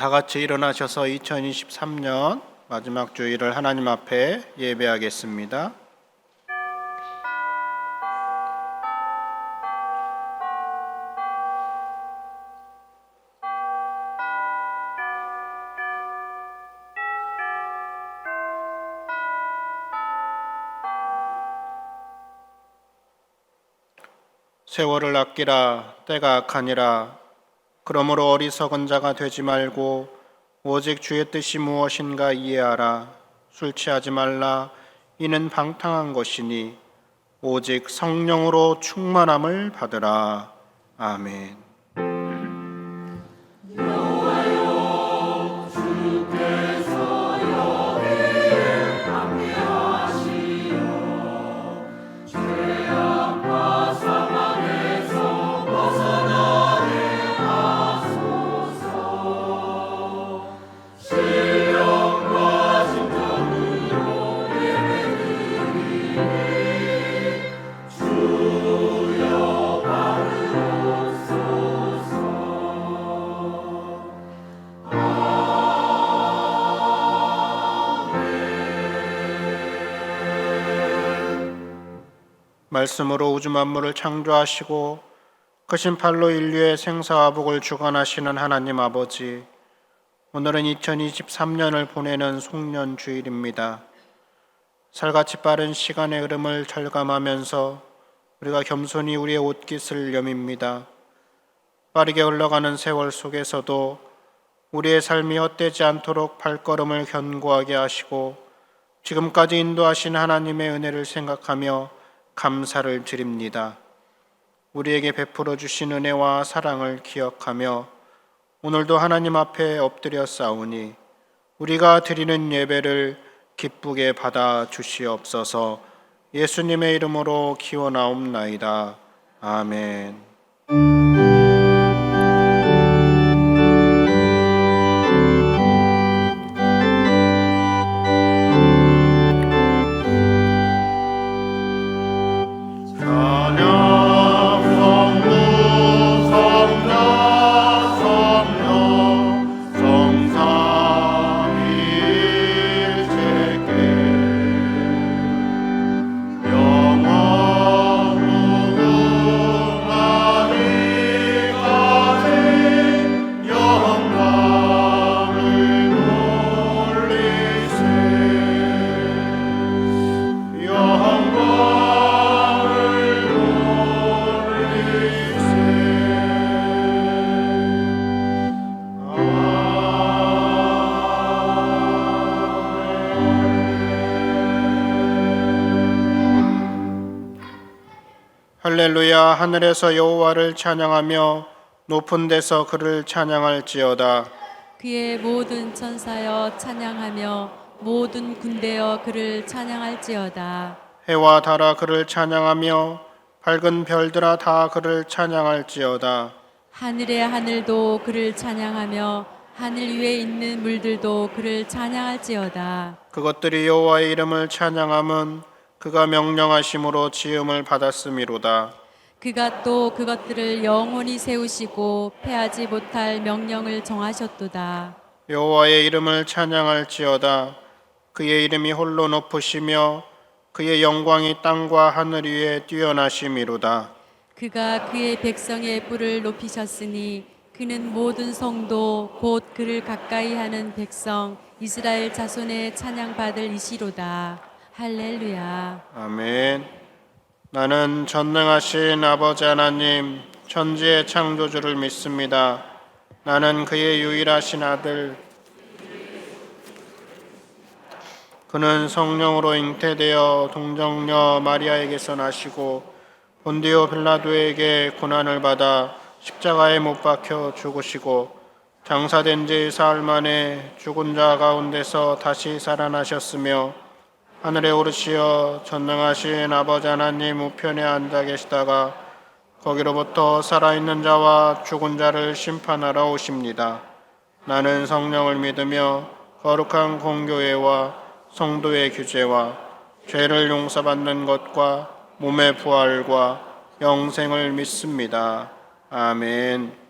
다 같이 일어나셔서 2023년 마지막 주일을 하나님 앞에 예배하겠습니다. 세월을 아끼라, 때가 악하니라. 그러므로 어리석은 자가 되지 말고 오직 주의 뜻이 무엇인가 이해하라. 술 취하지 말라. 이는 방탕한 것이니 오직 성령으로 충만함을 받으라. 아멘. 말씀으로 우주 만물을 창조하시고 크신 팔로 인류의 생사와 복을 주관하시는 하나님 아버지, 오늘은 2023년을 보내는 송년 주일입니다. 살같이 빠른 시간의 흐름을 절감하면서 우리가 겸손히 우리의 옷깃을 여밉니다. 빠르게 흘러가는 세월 속에서도 우리의 삶이 헛되지 않도록 발걸음을 견고하게 하시고 지금까지 인도하신 하나님의 은혜를 생각하며 감사를 드립니다. 우리에게 베풀어 주신 은혜와 사랑을 기억하며 오늘도 하나님 앞에 엎드려 싸우니 우리가 드리는 예배를 기쁘게 받아 주시옵소서. 예수님의 이름으로 기원하옵나이다. 아멘. 할렐루야. 하늘에서 여호와를 찬양하며 높은 데서 그를 찬양할지어다. 그의 모든 천사여 찬양하며 모든 군대여 그를 찬양할지어다. 해와 달아 그를 찬양하며 밝은 별들아 다 그를 찬양할지어다. 하늘의 하늘도 그를 찬양하며 하늘 위에 있는 물들도 그를 찬양할지어다. 그것들이 여호와의 이름을 찬양함은 그가 명령하심으로 지음을 받았음이로다. 그가 또 그것들을 영원히 세우시고 패하지 못할 명령을 정하셨도다. 여호와의 이름을 찬양할지어다. 그의 이름이 홀로 높으시며 그의 영광이 땅과 하늘 위에 뛰어나심이로다. 그가 그의 백성의 뿔을 높이셨으니 그는 모든 성도 곧 그를 가까이 하는 백성 이스라엘 자손의 찬양받을 이시로다. 할렐루야. 아멘. 나는 전능하신 아버지 하나님 천지의 창조주를 믿습니다. 나는 그의 유일하신 아들 그는 성령으로 잉태되어 동정녀 마리아에게서 나시고 본디오 빌라도에게 고난을 받아 십자가에 못 박혀 죽으시고 장사된 지 사흘 만에 죽은 자 가운데서 다시 살아나셨으며 하늘에 오르시어 전능하신 아버지 하나님 우편에 앉아 계시다가 거기로부터 살아있는 자와 죽은 자를 심판하러 오십니다. 나는 성령을 믿으며 거룩한 공교회와 성도의 규제와 죄를 용서받는 것과 몸의 부활과 영생을 믿습니다. 아멘.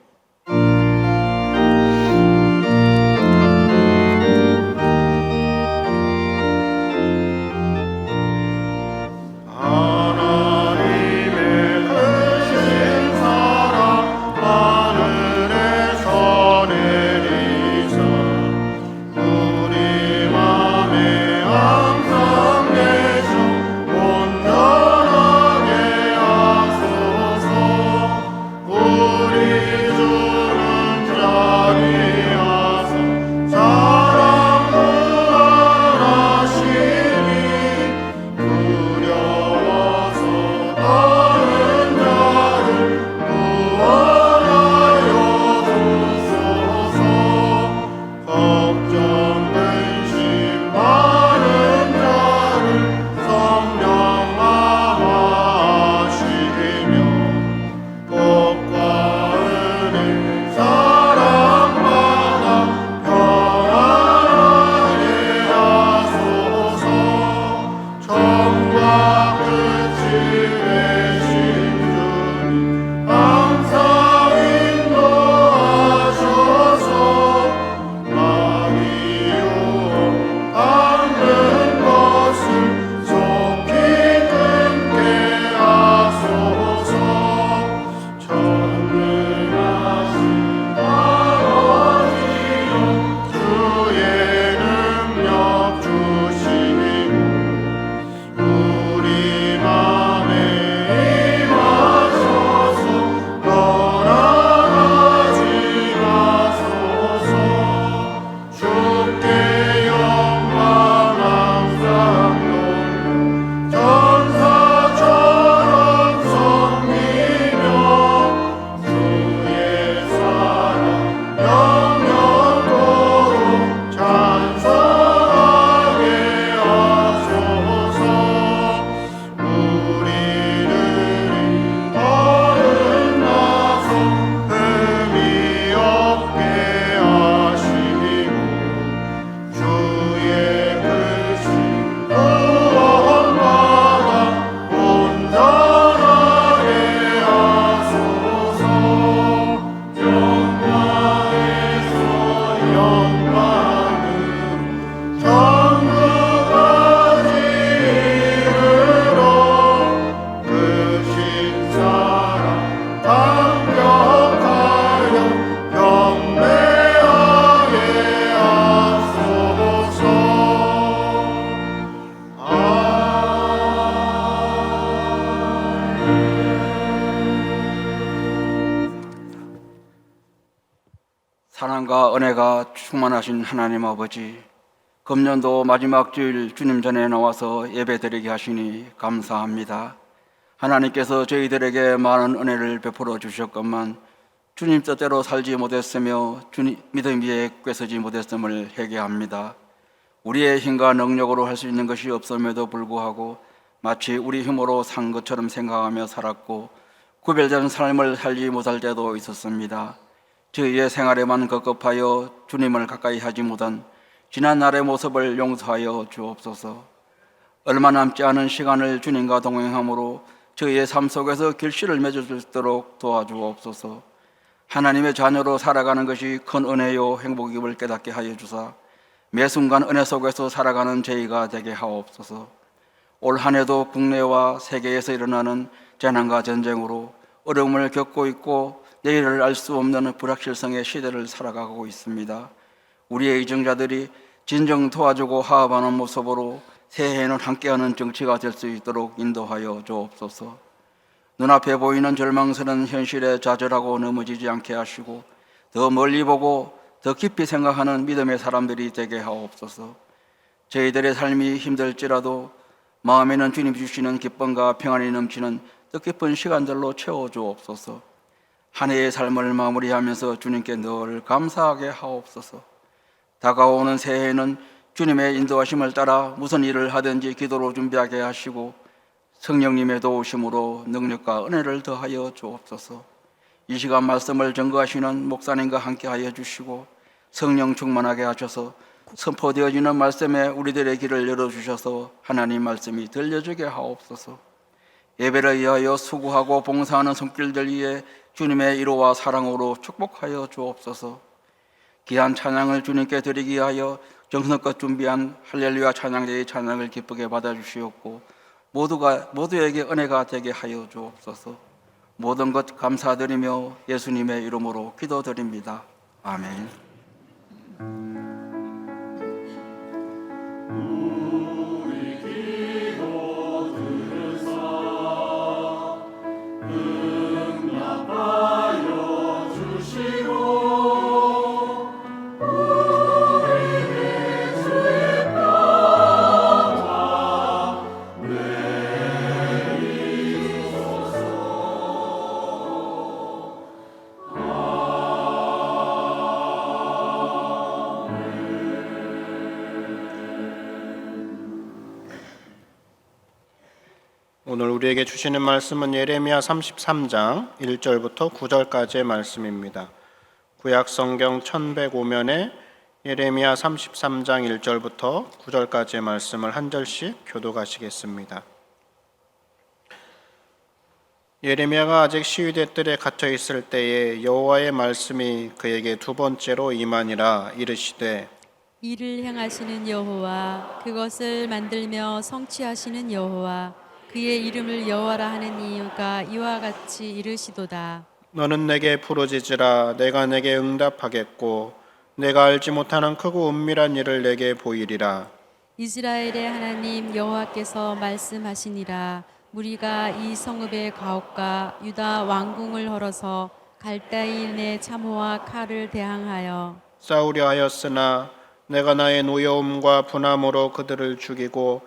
사랑과 은혜가 충만하신 하나님 아버지, 금년도 마지막 주일 주님 전에 나와서 예배드리게 하시니 감사합니다. 하나님께서 저희들에게 많은 은혜를 베풀어 주셨건만 주님 뜻대로 살지 못했으며 주님 믿음 위에 꿰서지 못했음을 회개합니다. 우리의 힘과 능력으로 할 수 있는 것이 없음에도 불구하고 마치 우리 힘으로 산 것처럼 생각하며 살았고 구별된 삶을 살지 못할 때도 있었습니다. 저희의 생활에만 급급하여 주님을 가까이 하지 못한 지난 날의 모습을 용서하여 주옵소서. 얼마 남지 않은 시간을 주님과 동행함으로 저희의 삶 속에서 결실을 맺을 수 있도록 도와주옵소서. 하나님의 자녀로 살아가는 것이 큰 은혜요 행복임을 깨닫게 하여 주사 매 순간 은혜 속에서 살아가는 저희가 되게 하옵소서. 올 한 해도 국내와 세계에서 일어나는 재난과 전쟁으로 어려움을 겪고 있고 내일을 알 수 없는 불확실성의 시대를 살아가고 있습니다. 우리의 이정자들이 진정 도와주고 화합하는 모습으로 새해에는 함께하는 정치가 될 수 있도록 인도하여 주옵소서. 눈앞에 보이는 절망스러운 현실에 좌절하고 넘어지지 않게 하시고 더 멀리 보고 더 깊이 생각하는 믿음의 사람들이 되게 하옵소서. 저희들의 삶이 힘들지라도 마음에는 주님 주시는 기쁨과 평안이 넘치는 뜻깊은 시간들로 채워주옵소서. 한 해의 삶을 마무리하면서 주님께 늘 감사하게 하옵소서. 다가오는 새해에는 주님의 인도하심을 따라 무슨 일을 하든지 기도로 준비하게 하시고 성령님의 도우심으로 능력과 은혜를 더하여 주옵소서. 이 시간 말씀을 전거하시는 목사님과 함께하여 주시고 성령 충만하게 하셔서 선포되어지는 말씀에 우리들의 길을 열어주셔서 하나님 말씀이 들려주게 하옵소서. 예배를 위하여 수고하고 봉사하는 손길들 위에 주님의 위로와 사랑으로 축복하여 주옵소서. 귀한 찬양을 주님께 드리기 위하여 정성껏 준비한 할렐루야 찬양대의 찬양을 기쁘게 받아주시옵고 모두에게 은혜가 되게 하여 주옵소서. 모든 것 감사드리며 예수님의 이름으로 기도드립니다. 아멘. 오늘 우리에게 주시는 말씀은 예레미야 33장 1절부터 9절까지의 말씀입니다. 구약 성경 1105면에 예레미야 33장 1절부터 9절까지의 말씀을 한 절씩 교독하시겠습니다. 예레미야가 아직 시위대 뜰에 갇혀 있을 때에 여호와의 말씀이 그에게 두 번째로 임하니라. 이르시되 이를 행하시는 여호와, 그것을 만들며 성취하시는 여호와, 그의 이름을 여호와라 하는 이유가 이와 같이 이르시도다. 너는 내게 부르짖으라. 내가 내게 응답하겠고 내가 알지 못하는 크고 은밀한 일을 내게 보이리라. 이스라엘의 하나님 여호와께서 말씀하시니라. 무리가 이 성읍의 가옥과 유다 왕궁을 헐어서 갈대인의 참호와 칼을 대항하여 싸우려 하였으나 내가 나의 노여움과 분함으로 그들을 죽이고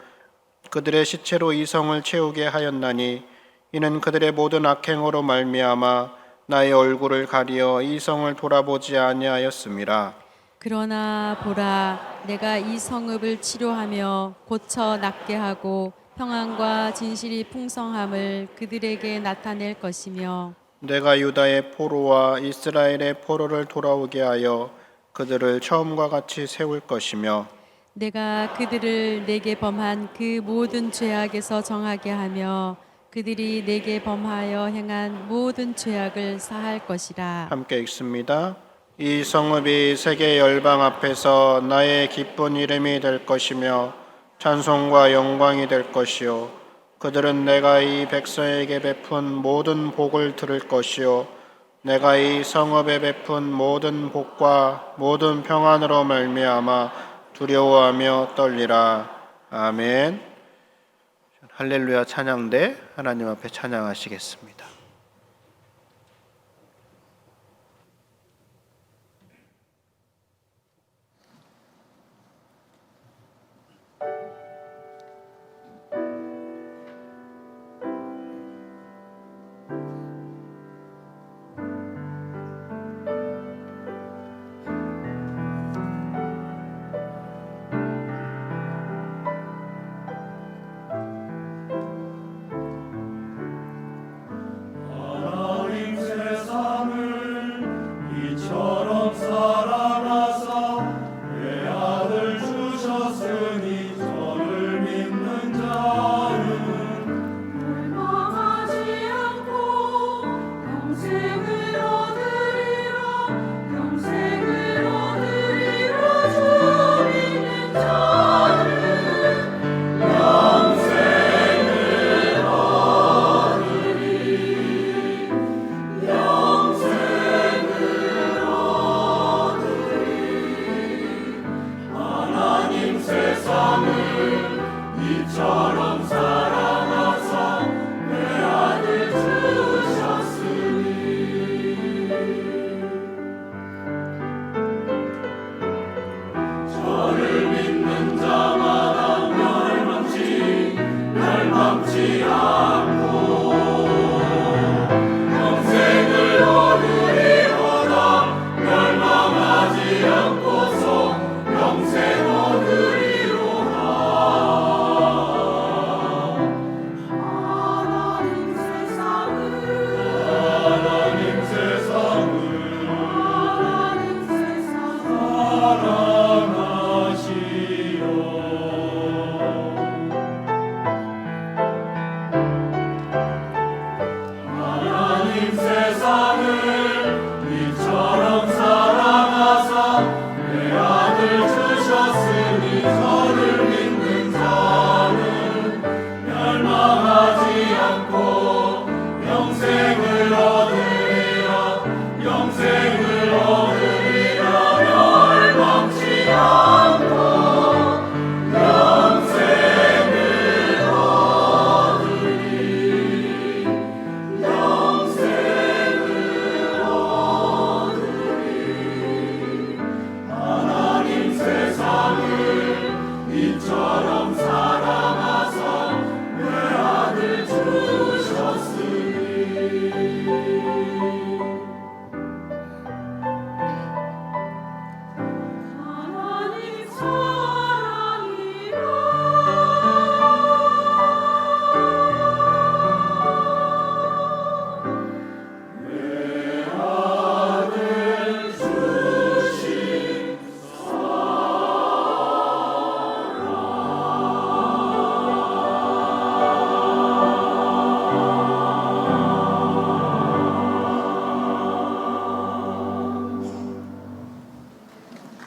그들의 시체로 이 성을 채우게 하였나니 이는 그들의 모든 악행으로 말미암아 나의 얼굴을 가리어 이 성을 돌아보지 아니하였음이라. 그러나 보라, 내가 이 성읍을 치료하며 고쳐 낫게 하고 평안과 진실이 풍성함을 그들에게 나타낼 것이며 내가 유다의 포로와 이스라엘의 포로를 돌아오게 하여 그들을 처음과 같이 세울 것이며 내가 그들을 내게 범한 그 모든 죄악에서 정하게 하며 그들이 내게 범하여 행한 모든 죄악을 사할 것이라. 함께 읽습니다. 이 성읍이 세계 열방 앞에서 나의 기쁜 이름이 될 것이며 찬송과 영광이 될 것이요 그들은 내가 이 백성에게 베푼 모든 복을 들을 것이요 내가 이 성읍에 베푼 모든 복과 모든 평안으로 말미암아 두려워하며 떨리라. 아멘. 할렐루야 찬양대 하나님 앞에 찬양하시겠습니다.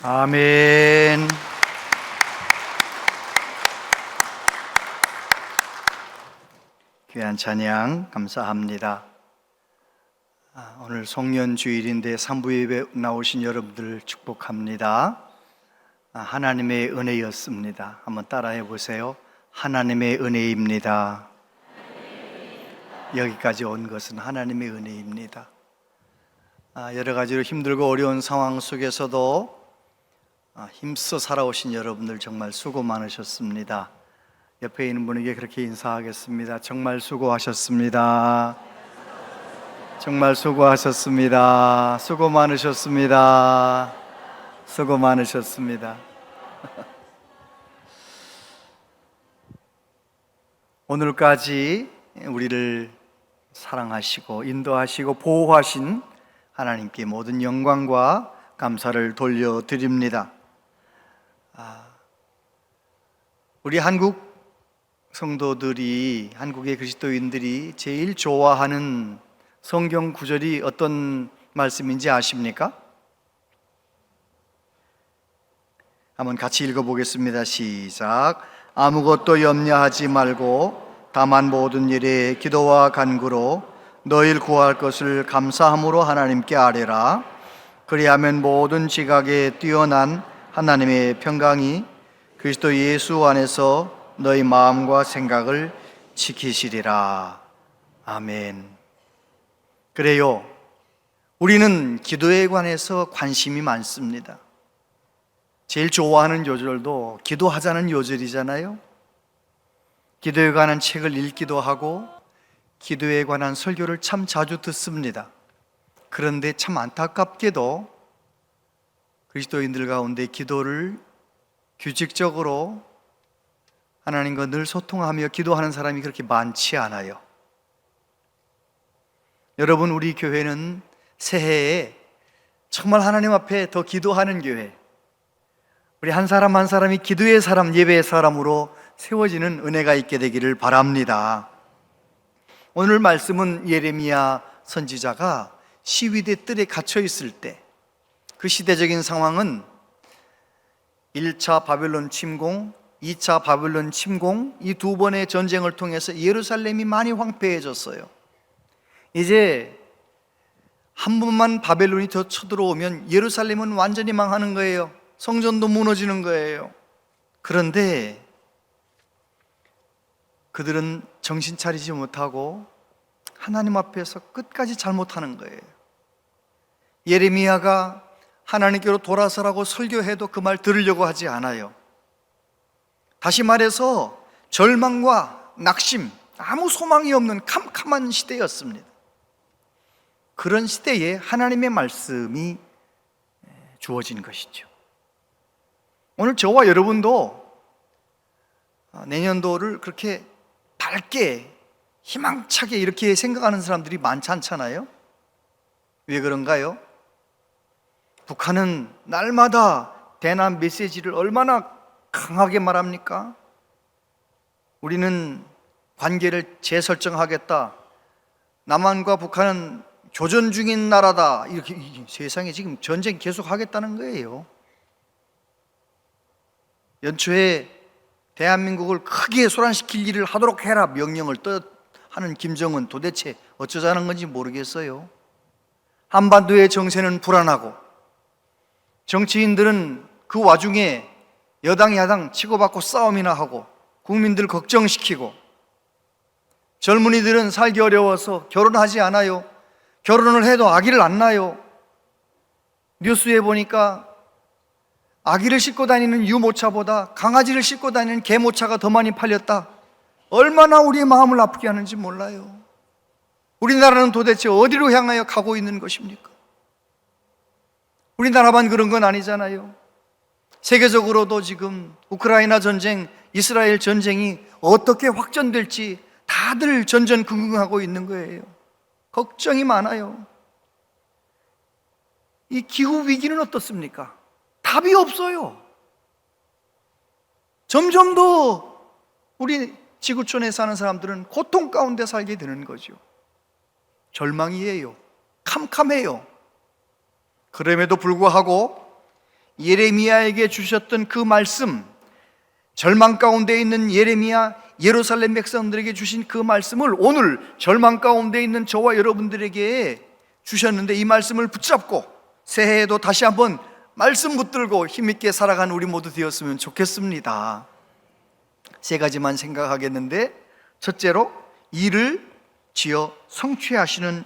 아멘. 귀한 찬양 감사합니다. 오늘 송년주일인데 3부 예배 나오신 여러분들 축복합니다. 하나님의 은혜였습니다. 한번 따라해 보세요. 하나님의 은혜입니다. 여기까지 온 것은 하나님의 은혜입니다. 여러 가지로 힘들고 어려운 상황 속에서도 힘써 살아오신 여러분들 정말 수고 많으셨습니다. 옆에 있는 분에게 그렇게 인사하겠습니다. 정말 수고하셨습니다. 정말 수고하셨습니다. 수고 많으셨습니다. 수고 많으셨습니다. 오늘까지 우리를 사랑하시고 인도하시고 보호하신 하나님께 모든 영광과 감사를 돌려드립니다. 우리 한국 성도들이, 한국의 그리스도인들이 제일 좋아하는 성경 구절이 어떤 말씀인지 아십니까? 한번 같이 읽어보겠습니다. 시작. 아무것도 염려하지 말고 다만 모든 일에 기도와 간구로 너희를 구할 것을 감사함으로 하나님께 아뢰라. 그리하면 모든 지각에 뛰어난 하나님의 평강이 그리스도 예수 안에서 너희 마음과 생각을 지키시리라. 아멘. 그래요, 우리는 기도에 관해서 관심이 많습니다. 제일 좋아하는 요절도 기도하자는 요절이잖아요. 기도에 관한 책을 읽기도 하고 기도에 관한 설교를 참 자주 듣습니다. 그런데 참 안타깝게도 그리스도인들 가운데 기도를 규칙적으로 하나님과 늘 소통하며 기도하는 사람이 그렇게 많지 않아요. 여러분, 우리 교회는 새해에 정말 하나님 앞에 더 기도하는 교회, 우리 한 사람 한 사람이 기도의 사람, 예배의 사람으로 세워지는 은혜가 있게 되기를 바랍니다. 오늘 말씀은 예레미야 선지자가 시위대 뜰에 갇혀 있을 때, 그 시대적인 상황은 1차 바벨론 침공, 2차 바벨론 침공, 이 두 번의 전쟁을 통해서 예루살렘이 많이 황폐해졌어요. 이제 한 번만 바벨론이 더 쳐들어오면 예루살렘은 완전히 망하는 거예요. 성전도 무너지는 거예요. 그런데 그들은 정신 차리지 못하고 하나님 앞에서 끝까지 잘못하는 거예요. 예레미야가 하나님께로 돌아서라고 설교해도 그 말 들으려고 하지 않아요. 다시 말해서 절망과 낙심, 아무 소망이 없는 캄캄한 시대였습니다. 그런 시대에 하나님의 말씀이 주어진 것이죠. 오늘 저와 여러분도 내년도를 그렇게 밝게 희망차게 이렇게 생각하는 사람들이 많지 않잖아요. 왜 그런가요? 북한은 날마다 대남 메시지를 얼마나 강하게 말합니까? 우리는 관계를 재설정하겠다. 남한과 북한은 교전 중인 나라다. 이렇게 세상에 지금 전쟁 계속 하겠다는 거예요. 연초에 대한민국을 크게 소란시킬 일을 하도록 해라 명령을 하는 김정은 도대체 어쩌자는 건지 모르겠어요. 한반도의 정세는 불안하고 정치인들은 그 와중에 여당 야당 치고받고 싸움이나 하고 국민들 걱정시키고 젊은이들은 살기 어려워서 결혼하지 않아요. 결혼을 해도 아기를 안 낳아요. 뉴스에 보니까 아기를 싣고 다니는 유모차보다 강아지를 싣고 다니는 개모차가 더 많이 팔렸다. 얼마나 우리의 마음을 아프게 하는지 몰라요. 우리나라는 도대체 어디로 향하여 가고 있는 것입니까? 우리나라만 그런 건 아니잖아요. 세계적으로도 지금 우크라이나 전쟁, 이스라엘 전쟁이 어떻게 확전될지 다들 전전긍긍하고 있는 거예요. 걱정이 많아요. 이 기후 위기는 어떻습니까? 답이 없어요. 점점 더 우리 지구촌에 사는 사람들은 고통 가운데 살게 되는 거죠. 절망이에요. 캄캄해요. 그럼에도 불구하고 예레미야에게 주셨던 그 말씀, 절망 가운데 있는 예레미야, 예루살렘 백성들에게 주신 그 말씀을 오늘 절망 가운데 있는 저와 여러분들에게 주셨는데, 이 말씀을 붙잡고 새해에도 다시 한번 말씀 붙들고 힘있게 살아가는 우리 모두 되었으면 좋겠습니다. 세 가지만 생각하겠는데, 첫째로 이를 지어 성취하시는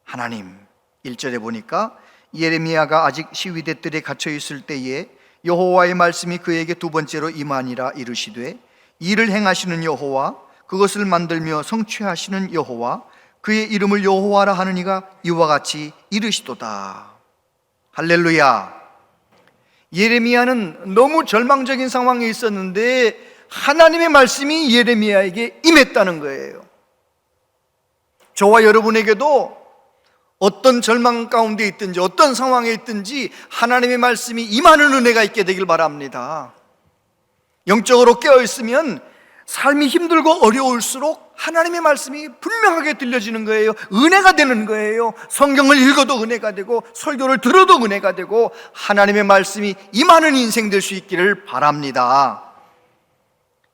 하나님. 1절에 보니까 예레미야가 아직 시위대 뜰에 갇혀 있을 때에 여호와의 말씀이 그에게 두 번째로 임하니라. 이르시되 이를 행하시는 여호와, 그것을 만들며 성취하시는 여호와, 그의 이름을 여호와라 하는 이가 이와 같이 이르시도다. 할렐루야. 예레미야는 너무 절망적인 상황에 있었는데 하나님의 말씀이 예레미야에게 임했다는 거예요. 저와 여러분에게도 어떤 절망 가운데 있든지 어떤 상황에 있든지 하나님의 말씀이 임하는 은혜가 있게 되길 바랍니다. 영적으로 깨어있으면 삶이 힘들고 어려울수록 하나님의 말씀이 분명하게 들려지는 거예요. 은혜가 되는 거예요. 성경을 읽어도 은혜가 되고 설교를 들어도 은혜가 되고 하나님의 말씀이 임하는 인생 될 수 있기를 바랍니다.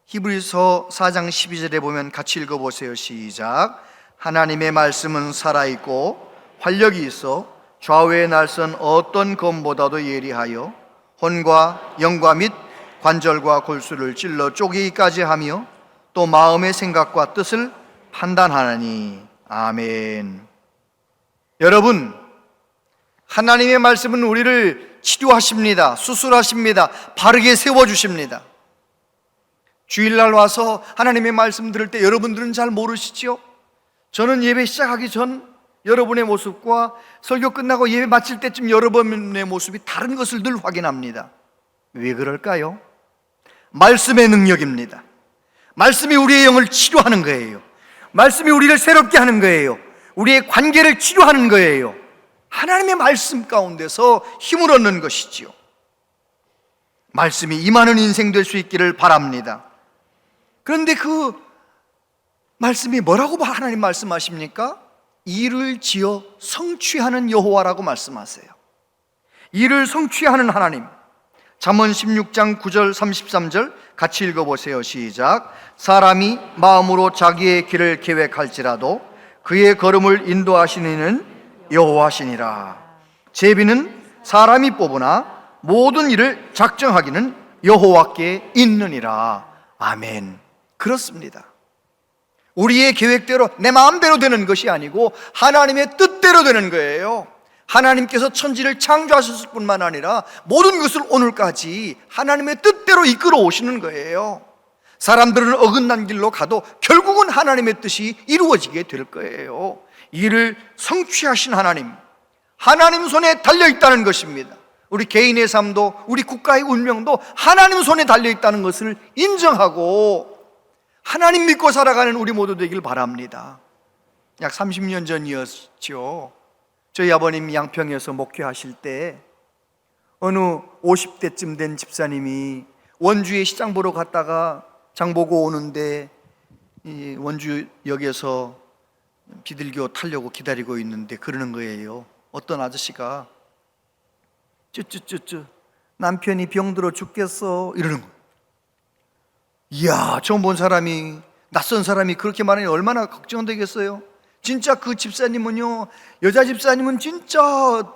히브리서 4장 12절에 보면 같이 읽어보세요. 시작. 하나님의 말씀은 살아있고 활력이 있어 좌우의 날선 어떤 검보다도 예리하여 혼과 영과 및 관절과 골수를 찔러 쪼개기까지 하며 또 마음의 생각과 뜻을 판단하나니. 아멘. 여러분, 하나님의 말씀은 우리를 치료하십니다. 수술하십니다. 바르게 세워주십니다. 주일날 와서 하나님의 말씀 들을 때 여러분들은 잘 모르시죠? 저는 예배 시작하기 전 여러분의 모습과 설교 끝나고 예배 마칠 때쯤 여러분의 모습이 다른 것을 늘 확인합니다. 왜 그럴까요? 말씀의 능력입니다. 말씀이 우리의 영을 치료하는 거예요. 말씀이 우리를 새롭게 하는 거예요. 우리의 관계를 치료하는 거예요. 하나님의 말씀 가운데서 힘을 얻는 것이지요. 말씀이 임하는 인생 될 수 있기를 바랍니다. 그런데 그 말씀이 뭐라고 하나님 말씀하십니까? 일을 지어 성취하는 여호와라고 말씀하세요. 일을 성취하는 하나님. 잠언 16장 9절 33절 같이 읽어보세요. 시작. 사람이 마음으로 자기의 길을 계획할지라도 그의 걸음을 인도하시는 이는 여호와시니라. 제비는 사람이 뽑으나 모든 일을 작정하기는 여호와께 있느니라. 아멘. 그렇습니다. 우리의 계획대로 내 마음대로 되는 것이 아니고 하나님의 뜻대로 되는 거예요. 하나님께서 천지를 창조하셨을 뿐만 아니라 모든 것을 오늘까지 하나님의 뜻대로 이끌어 오시는 거예요. 사람들은 어긋난 길로 가도 결국은 하나님의 뜻이 이루어지게 될 거예요. 이를 성취하신 하나님 손에 달려있다는 것입니다. 우리 개인의 삶도 우리 국가의 운명도 하나님 손에 달려있다는 것을 인정하고 하나님 믿고 살아가는 우리 모두 되길 바랍니다. 약 30년 전이었죠. 저희 아버님 양평에서 목회하실 때 어느 50대쯤 된 집사님이 원주에 시장 보러 갔다가 장 보고 오는데 이 원주역에서 비둘기호 타려고 기다리고 있는데 그러는 거예요. 어떤 아저씨가 쭈쭈쭈쭈 남편이 병들어 죽겠어 이러는 거예요. 이야, 처음 본 사람이, 낯선 사람이 그렇게 말하니 얼마나 걱정되겠어요. 진짜 그 집사님은요, 여자 집사님은 진짜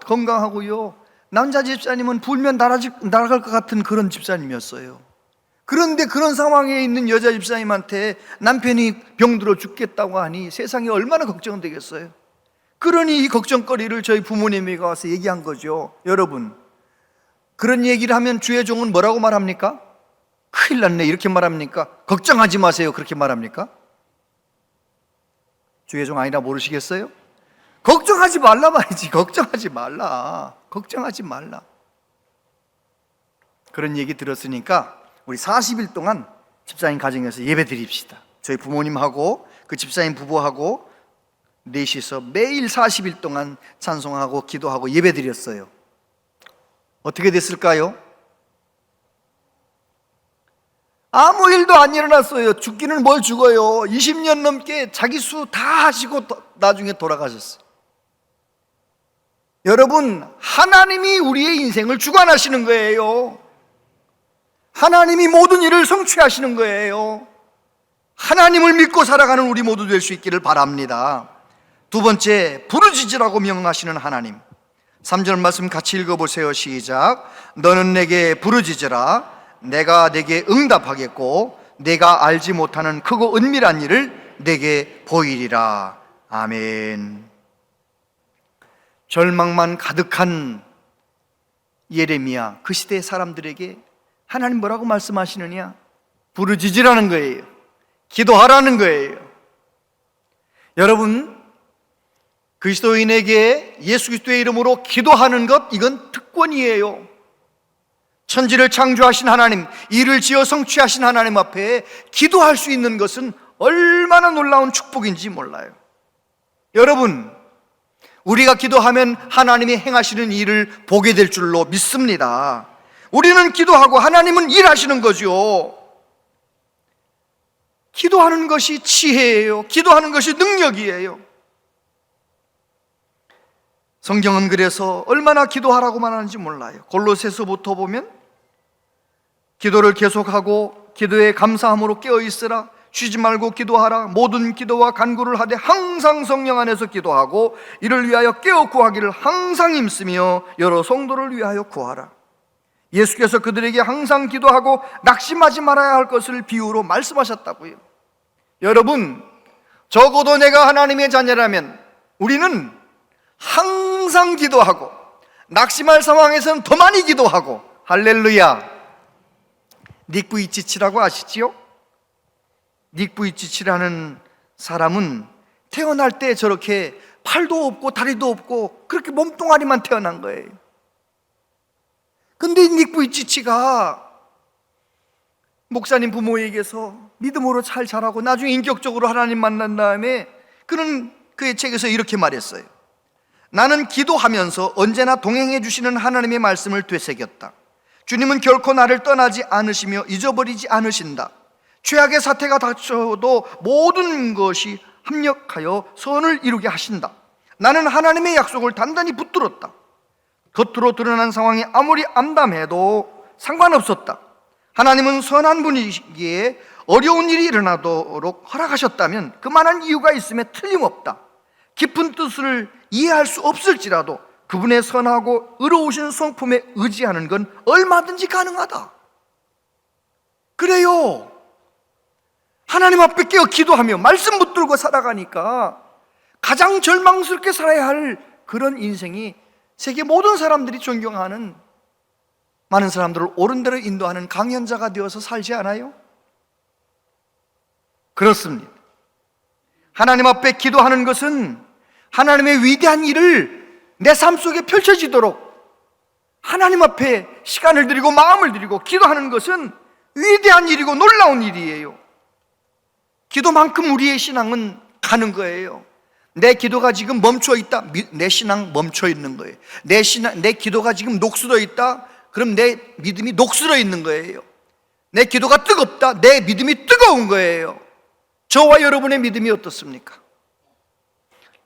건강하고요, 남자 집사님은 불면 날아갈 것 같은 그런 집사님이었어요. 그런데 그런 상황에 있는 여자 집사님한테 남편이 병들어 죽겠다고 하니 세상이 얼마나 걱정되겠어요. 그러니 이 걱정거리를 저희 부모님이 와서 얘기한 거죠. 여러분, 그런 얘기를 하면 주의 종은 뭐라고 말합니까? 큰일 났네 이렇게 말합니까? 걱정하지 마세요 그렇게 말합니까? 주의 종 아니라 모르시겠어요? 걱정하지 말라 말이지. 걱정하지 말라. 그런 얘기 들었으니까 우리 40일 동안 집사님 가정에서 예배 드립시다. 저희 부모님하고 그 집사님 부부하고 넷이서 매일 40일 동안 찬송하고 기도하고 예배 드렸어요. 어떻게 됐을까요? 아무 일도 안 일어났어요. 죽기는 뭘 죽어요. 20년 넘게 자기 수 다 하시고 나중에 돌아가셨어요. 여러분, 하나님이 우리의 인생을 주관하시는 거예요. 하나님이 모든 일을 성취하시는 거예요. 하나님을 믿고 살아가는 우리 모두 될 수 있기를 바랍니다. 두 번째, 부르짖으라고 명하시는 하나님. 3절 말씀 같이 읽어보세요. 시작. 너는 내게 부르짖으라. 내가 내게 응답하겠고 내가 알지 못하는 크고 은밀한 일을 내게 보이리라. 아멘. 절망만 가득한 예레미야, 그 시대의 사람들에게 하나님 뭐라고 말씀하시느냐? 부르짖으라는 거예요. 기도하라는 거예요. 여러분, 그리스도인에게 예수 그리스도의 이름으로 기도하는 것, 이건 특권이에요. 천지를 창조하신 하나님, 이를 지어 성취하신 하나님 앞에 기도할 수 있는 것은 얼마나 놀라운 축복인지 몰라요. 여러분, 우리가 기도하면 하나님이 행하시는 일을 보게 될 줄로 믿습니다. 우리는 기도하고 하나님은 일하시는 거죠. 기도하는 것이 지혜예요. 기도하는 것이 능력이에요. 성경은 그래서 얼마나 기도하라고만 하는지 몰라요. 골로새서부터 보면 기도를 계속하고 기도에 감사함으로 깨어있으라. 쉬지 말고 기도하라. 모든 기도와 간구를 하되 항상 성령 안에서 기도하고 이를 위하여 깨어 구하기를 항상 힘쓰며 여러 성도를 위하여 구하라. 예수께서 그들에게 항상 기도하고 낙심하지 말아야 할 것을 비유로 말씀하셨다고요. 여러분, 적어도 내가 하나님의 자녀라면 우리는 항상 기도하고 낙심할 상황에서는 더 많이 기도하고. 할렐루야. 닉 부이치치라고 아시지요? 닉 부이치치라는 사람은 태어날 때 저렇게 팔도 없고 다리도 없고 그렇게 몸뚱아리만 태어난 거예요. 근데 닉 부이치치가 목사님 부모에게서 믿음으로 잘 자라고 나중에 인격적으로 하나님 만난 다음에 그는 그의 책에서 이렇게 말했어요. 나는 기도하면서 언제나 동행해 주시는 하나님의 말씀을 되새겼다. 주님은 결코 나를 떠나지 않으시며 잊어버리지 않으신다. 최악의 사태가 닥쳐도 모든 것이 합력하여 선을 이루게 하신다. 나는 하나님의 약속을 단단히 붙들었다. 겉으로 드러난 상황이 아무리 암담해도 상관없었다. 하나님은 선한 분이기에 어려운 일이 일어나도록 허락하셨다면 그만한 이유가 있음에 틀림없다. 깊은 뜻을 이해할 수 없을지라도 그분의 선하고 의로우신 성품에 의지하는 건 얼마든지 가능하다. 그래요. 하나님 앞에 깨어 기도하며 말씀 붙들고 살아가니까 가장 절망스럽게 살아야 할 그런 인생이 세계 모든 사람들이 존경하는, 많은 사람들을 옳은 대로 인도하는 강연자가 되어서 살지 않아요? 그렇습니다. 하나님 앞에 기도하는 것은 하나님의 위대한 일을 내 삶 속에 펼쳐지도록 하나님 앞에 시간을 들이고 마음을 들이고 기도하는 것은 위대한 일이고 놀라운 일이에요. 기도만큼 우리의 신앙은 가는 거예요. 내 기도가 지금 멈춰 있다, 내 신앙 멈춰 있는 거예요. 내 기도가 지금 녹슬어 있다, 그럼 내 믿음이 녹슬어 있는 거예요. 내 기도가 뜨겁다, 내 믿음이 뜨거운 거예요. 저와 여러분의 믿음이 어떻습니까?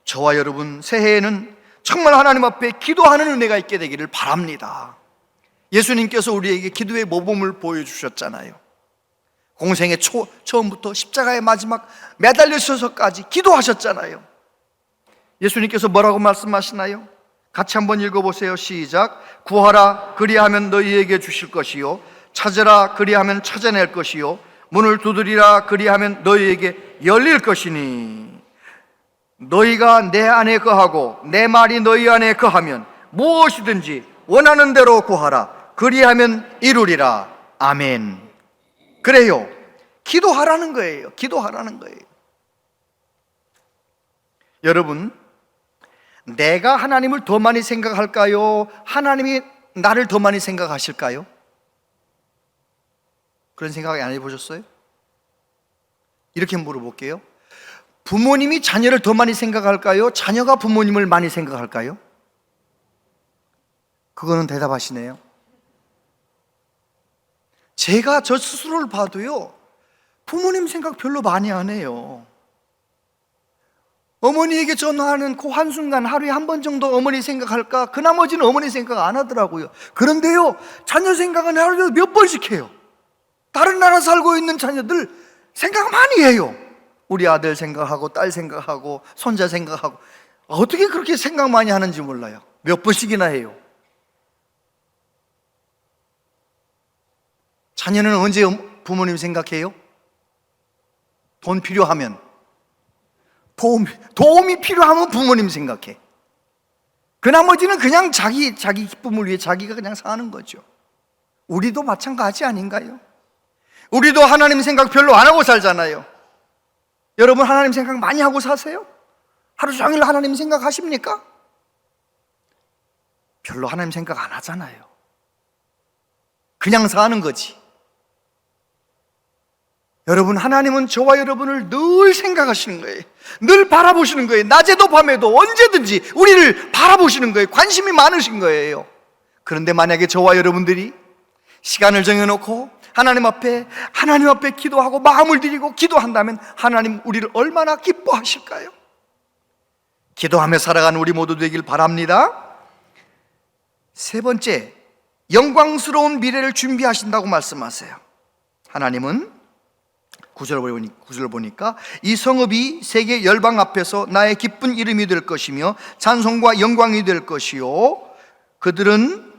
저와 여러분 새해에는 정말 하나님 앞에 기도하는 은혜가 있게 되기를 바랍니다. 예수님께서 우리에게 기도의 모범을 보여주셨잖아요. 공생의 처음부터 십자가의 마지막 매달리셔서까지 기도하셨잖아요. 예수님께서 뭐라고 말씀하시나요? 같이 한번 읽어보세요. 시작. 구하라 그리하면 너희에게 주실 것이요, 찾으라 그리하면 찾아낼 것이요, 문을 두드리라 그리하면 너희에게 열릴 것이니 너희가 내 안에 거하고 내 말이 너희 안에 거하면 무엇이든지 원하는 대로 구하라 그리하면 이루리라. 아멘. 그래요. 기도하라는 거예요. 기도하라는 거예요. 여러분, 내가 하나님을 더 많이 생각할까요? 하나님이 나를 더 많이 생각하실까요? 그런 생각 안 해보셨어요? 이렇게 물어볼게요. 부모님이 자녀를 더 많이 생각할까요? 자녀가 부모님을 많이 생각할까요? 그거는 대답하시네요. 제가 저 스스로를 봐도요, 부모님 생각 별로 많이 안 해요. 어머니에게 전화하는 그 한순간 하루에 한 번 정도 어머니 생각할까? 그 나머지는 어머니 생각 안 하더라고요. 그런데요, 자녀 생각은 하루에 몇 번씩 해요. 다른 나라 살고 있는 자녀들 생각 많이 해요. 우리 아들 생각하고 딸 생각하고 손자 생각하고. 어떻게 그렇게 생각 많이 하는지 몰라요. 몇 번씩이나 해요. 자녀는 언제 부모님 생각해요? 돈 필요하면, 도움이 필요하면 부모님 생각해. 그 나머지는 그냥 자기 기쁨을 위해 자기가 그냥 사는 거죠. 우리도 마찬가지 아닌가요? 우리도 하나님 생각 별로 안 하고 살잖아요. 여러분 하나님 생각 많이 하고 사세요? 하루 종일 하나님 생각하십니까? 별로 하나님 생각 안 하잖아요. 그냥 사는 거지. 여러분, 하나님은 저와 여러분을 늘 생각하시는 거예요. 늘 바라보시는 거예요. 낮에도 밤에도 언제든지 우리를 바라보시는 거예요. 관심이 많으신 거예요. 그런데 만약에 저와 여러분들이 시간을 정해놓고 하나님 앞에 기도하고 마음을 드리고 기도한다면 하나님 우리를 얼마나 기뻐하실까요? 기도하며 살아가는 우리 모두 되길 바랍니다. 세 번째, 영광스러운 미래를 준비하신다고 말씀하세요. 하나님은 9절 보니까 이 성읍이 세계 열방 앞에서 나의 기쁜 이름이 될 것이며 찬송과 영광이 될 것이요, 그들은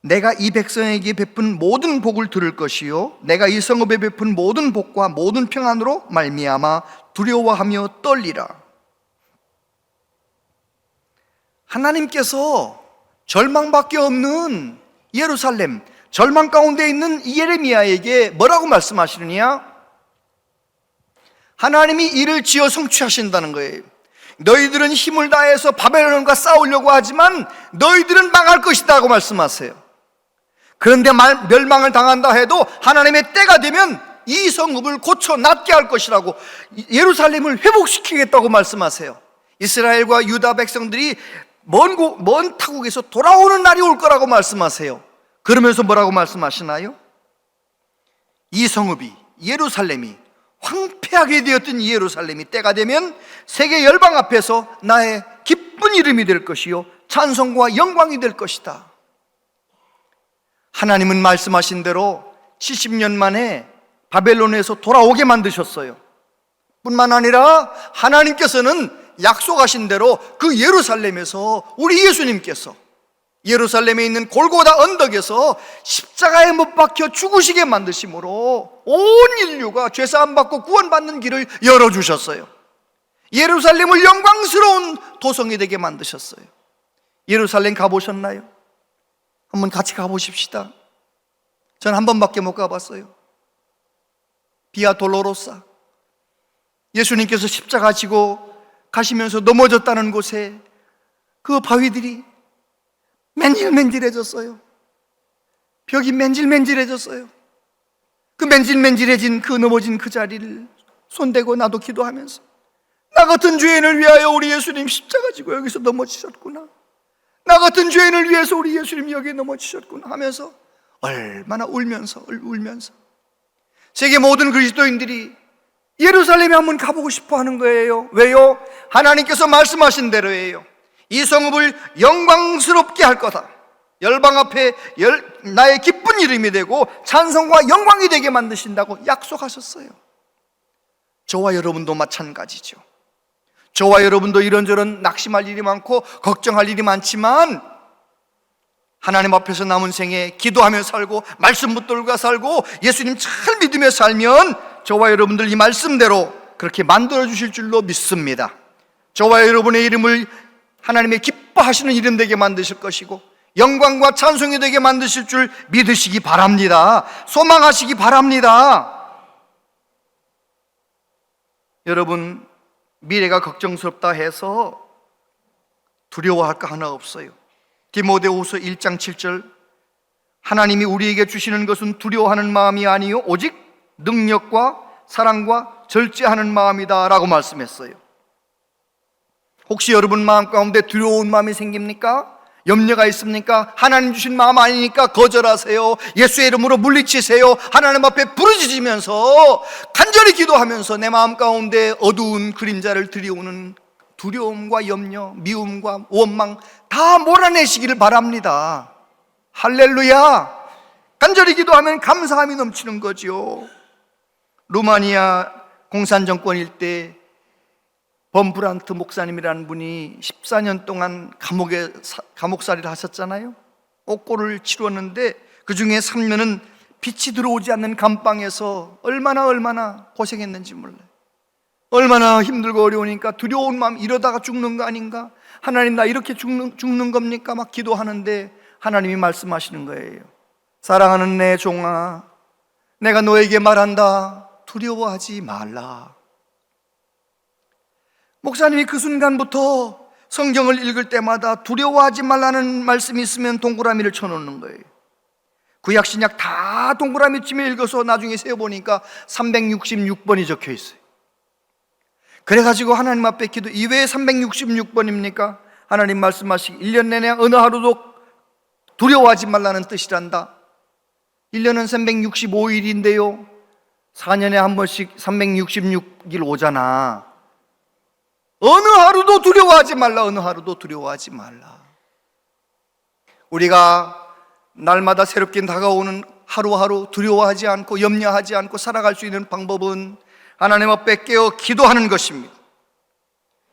내가 이 백성에게 베푼 모든 복을 들을 것이요, 내가 이 성읍에 베푼 모든 복과 모든 평안으로 말미암아 두려워하며 떨리라. 하나님께서 절망밖에 없는 예루살렘, 절망 가운데 있는 예레미야에게 뭐라고 말씀하시느냐? 하나님이 이를 지어 성취하신다는 거예요. 너희들은 힘을 다해서 바벨론과 싸우려고 하지만 너희들은 망할 것이다 하고 말씀하세요. 그런데 멸망을 당한다 해도 하나님의 때가 되면 이 성읍을 고쳐 낫게 할 것이라고, 예루살렘을 회복시키겠다고 말씀하세요. 이스라엘과 유다 백성들이 먼 타국에서 돌아오는 날이 올 거라고 말씀하세요. 그러면서 뭐라고 말씀하시나요? 이 성읍이, 예루살렘이, 황폐하게 되었던 이 예루살렘이 때가 되면 세계 열방 앞에서 나의 기쁜 이름이 될 것이요 찬송과 영광이 될 것이다. 하나님은 말씀하신 대로 70년 만에 바벨론에서 돌아오게 만드셨어요. 뿐만 아니라 하나님께서는 약속하신 대로 그 예루살렘에서 우리 예수님께서 예루살렘에 있는 골고다 언덕에서 십자가에 못 박혀 죽으시게 만드심으로 온 인류가 죄사함 받고 구원받는 길을 열어주셨어요. 예루살렘을 영광스러운 도성이 되게 만드셨어요. 예루살렘 가보셨나요? 한번 같이 가보십시다. 전 한 번밖에 못 가봤어요. 비아 돌로로사, 예수님께서 십자가 지고 가시면서 넘어졌다는 곳에 그 바위들이 맨질맨질해졌어요. 벽이 맨질맨질해졌어요. 그 맨질맨질해진 그 넘어진 그 자리를 손대고 나도 기도하면서, 나 같은 죄인을 위하여 우리 예수님 십자가 지고 여기서 넘어지셨구나, 나 같은 죄인을 위해서 우리 예수님 여기 넘어지셨구나 하면서 얼마나 울면서 세계 모든 그리스도인들이 예루살렘에 한번 가보고 싶어 하는 거예요. 왜요? 하나님께서 말씀하신 대로예요. 이 성읍을 영광스럽게 할 거다. 열방 앞에 나의 기쁜 이름이 되고 찬송과 영광이 되게 만드신다고 약속하셨어요. 저와 여러분도 마찬가지죠. 저와 여러분도 이런저런 낙심할 일이 많고 걱정할 일이 많지만, 하나님 앞에서 남은 생에 기도하며 살고 말씀 붙들고 살고 예수님 잘 믿으며 살면 저와 여러분들 이 말씀대로 그렇게 만들어 주실 줄로 믿습니다. 저와 여러분의 이름을 하나님의 기뻐하시는 이름 되게 만드실 것이고 영광과 찬송이 되게 만드실 줄 믿으시기 바랍니다. 소망하시기 바랍니다. 여러분, 미래가 걱정스럽다 해서 두려워할 거 하나 없어요. 디모데후서 1장 7절, 하나님이 우리에게 주시는 것은 두려워하는 마음이 아니요 오직 능력과 사랑과 절제하는 마음이다 라고 말씀했어요. 혹시 여러분 마음 가운데 두려운 마음이 생깁니까? 염려가 있습니까? 하나님 주신 마음 아니니까 거절하세요. 예수의 이름으로 물리치세요. 하나님 앞에 부르짖으면서 간절히 기도하면서 내 마음 가운데 어두운 그림자를 들이오는 두려움과 염려, 미움과 원망 다 몰아내시기를 바랍니다. 할렐루야. 간절히 기도하면 감사함이 넘치는 거죠. 루마니아 공산정권일 때 범브란트 목사님이라는 분이 14년 동안 감옥살이를 하셨잖아요. 옥고를 치렀는데 그 중에 3년은 빛이 들어오지 않는 감방에서 얼마나 고생했는지 몰라요. 얼마나 힘들고 어려우니까 두려운 마음, 이러다가 죽는 거 아닌가? 하나님, 나 이렇게 죽는 겁니까? 막 기도하는데 하나님이 말씀하시는 거예요. 사랑하는 내 종아, 내가 너에게 말한다. 두려워하지 말라. 목사님이 그 순간부터 성경을 읽을 때마다 두려워하지 말라는 말씀이 있으면 동그라미를 쳐놓는 거예요. 구약 신약 다 동그라미쯤에 읽어서 나중에 세어보니까 366번이 적혀 있어요. 그래가지고 하나님 앞에 기도, 이 왜 366번입니까? 하나님 말씀하시기 1년 내내 어느 하루도 두려워하지 말라는 뜻이란다. 1년은 365일인데요 4년에 한 번씩 366일 오잖아. 어느 하루도 두려워하지 말라. 어느 하루도 두려워하지 말라. 우리가 날마다 새롭게 다가오는 하루하루 두려워하지 않고 염려하지 않고 살아갈 수 있는 방법은 하나님 앞에 깨어 기도하는 것입니다.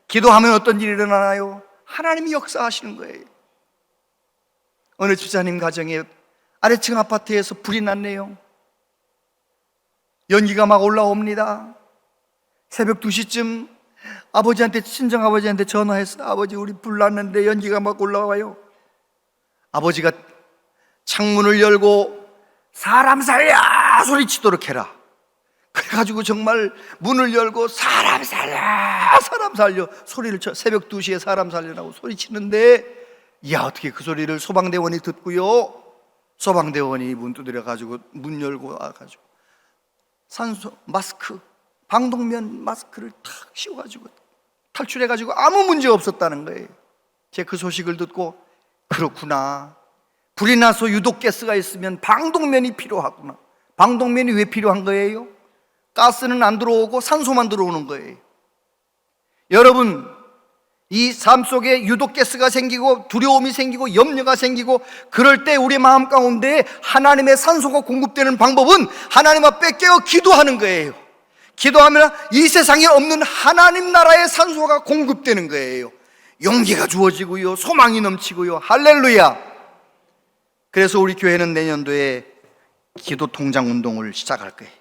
기도하면 어떤 일이 일어나나요? 하나님이 역사하시는 거예요. 어느 집사님 가정에 아래층 아파트에서 불이 났네요. 연기가 막 올라옵니다. 새벽 2시쯤 아버지한테, 친정아버지한테 전화해서 아버지 우리 불 났는데 연기가 막 올라와요. 아버지가 창문을 열고 사람 살려 소리치도록 해라. 그래가지고 정말 문을 열고 사람 살려 소리를 쳐. 새벽 2시에 사람 살려라고 소리치는데, 야, 어떻게 그 소리를 소방대원이 듣고요, 소방대원이 문 두드려가지고 문 열고 와가지고 산소 마스크, 방독면 마스크를 탁 씌워가지고 탈출해가지고 아무 문제 없었다는 거예요. 제가 그 소식을 듣고, 그렇구나, 불이 나서 유독가스가 있으면 방독면이 필요하구나. 방독면이 왜 필요한 거예요? 가스는 안 들어오고 산소만 들어오는 거예요. 여러분, 이 삶 속에 유독가스가 생기고 두려움이 생기고 염려가 생기고 그럴 때 우리 마음 가운데 하나님의 산소가 공급되는 방법은 하나님 앞에 깨어 기도하는 거예요. 기도하면 이 세상에 없는 하나님 나라의 산소가 공급되는 거예요. 용기가 주어지고요, 소망이 넘치고요. 할렐루야. 그래서 우리 교회는 내년도에 기도 통장 운동을 시작할 거예요.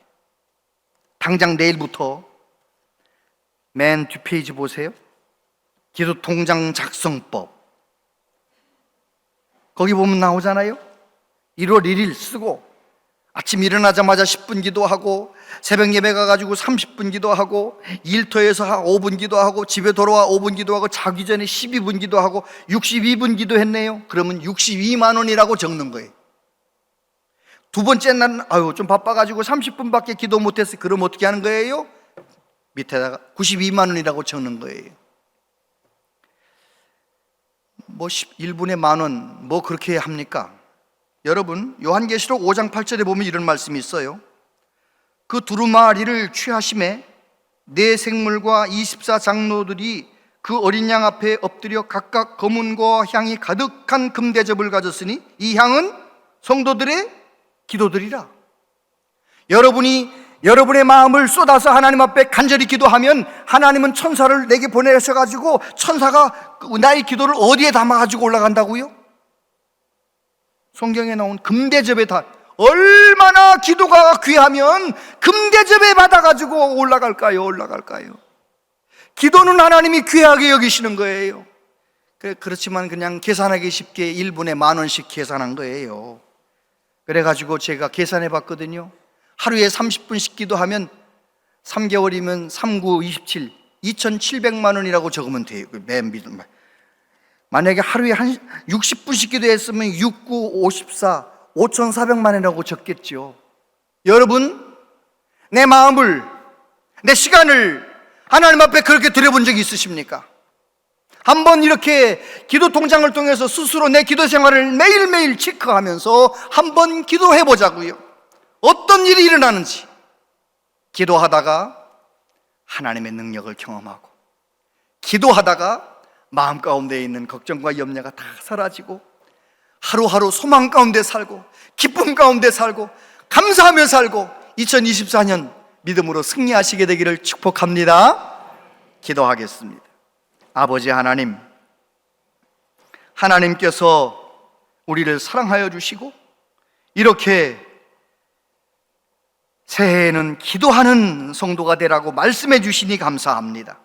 당장 내일부터 맨 뒷페이지 보세요. 기도 통장 작성법. 거기 보면 나오잖아요. 1월 1일 쓰고 아침 일어나자마자 10분 기도하고 새벽 예배 가가지고 30분 기도하고 일터에서 5분 기도하고 집에 돌아와 5분 기도하고 자기 전에 12분 기도하고 62분 기도했네요. 그러면 62만 원이라고 적는 거예요. 두 번째 날은 좀 바빠가지고 30분밖에 기도 못했어요. 그럼 어떻게 하는 거예요? 밑에다가 92만 원이라고 적는 거예요. 뭐 1분에 만 원, 뭐 그렇게 합니까? 여러분, 요한계시록 5장 8절에 보면 이런 말씀이 있어요. 그 두루마리를 취하심에 네 생물과 24장로들이 그 어린 양 앞에 엎드려 각각 검은과 향이 가득한 금대접을 가졌으니 이 향은 성도들의 기도들이라. 여러분이 여러분의 마음을 쏟아서 하나님 앞에 간절히 기도하면 하나님은 천사를 내게 보내셔가지고 천사가 나의 기도를 어디에 담아가지고 올라간다고요? 성경에 나온 금대접에 다 얼마나 기도가 귀하면 금대접에 받아가지고 올라갈까요? 기도는 하나님이 귀하게 여기시는 거예요. 그렇지만 그냥 계산하기 쉽게 1분에 만 원씩 계산한 거예요. 그래가지고 제가 계산해 봤거든요. 하루에 30분씩 기도하면 3개월이면 39, 27, 2,700만 원이라고 적으면 돼요. 맨 밑에. 만약에 하루에 한 60분씩 기도했으면 69, 54, 5,400만 원이라고 적겠죠. 여러분, 내 마음을, 내 시간을 하나님 앞에 그렇게 드려본 적이 있으십니까? 한번 이렇게 기도 통장을 통해서 스스로 내 기도 생활을 매일매일 체크하면서 한번 기도해 보자고요. 어떤 일이 일어나는지. 기도하다가 하나님의 능력을 경험하고, 기도하다가 마음 가운데 있는 걱정과 염려가 다 사라지고, 하루하루 소망 가운데 살고, 기쁨 가운데 살고, 감사하며 살고, 2024년 믿음으로 승리하시게 되기를 축복합니다. 기도하겠습니다. 아버지 하나님, 하나님께서 우리를 사랑하여 주시고 이렇게 새해에는 기도하는 성도가 되라고 말씀해 주시니 감사합니다.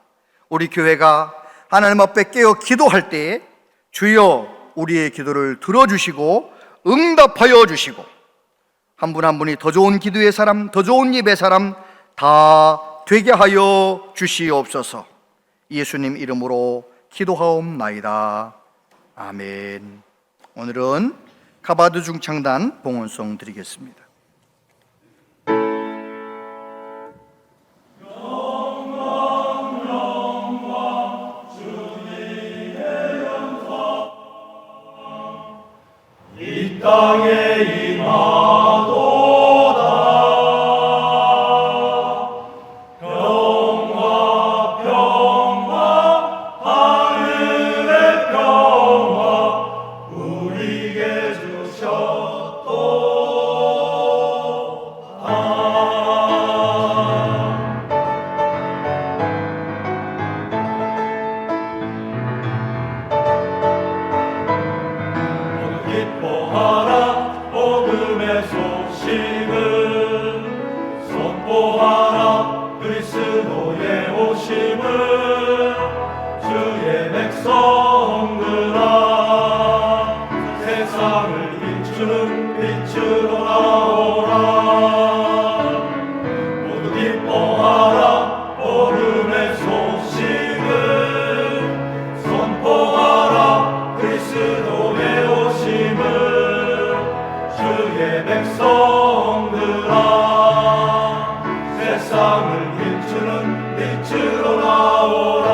우리 교회가 하나님 앞에 깨어 기도할 때에 주여 우리의 기도를 들어주시고 응답하여 주시고 한 분 한 분이 더 좋은 기도의 사람, 더 좋은 예배 사람 다 되게 하여 주시옵소서. 예수님 이름으로 기도하옵나이다. 아멘. 오늘은 가바드 중창단 봉헌송 드리겠습니다. 이 땅에 임하도다. 평화 평화 하늘의 평화 우리에게 주셨도다. 기뻐하라 복음의 소식을 선포하라 그리스도의 오심을 주의 백성들아 세상을 비추는 빛으로 나오라. 모두 기뻐하라 복음의 소식을 선포하라 그리스도의 오심을 주의 백성들아 세상을 비추는 빛으로 나오라.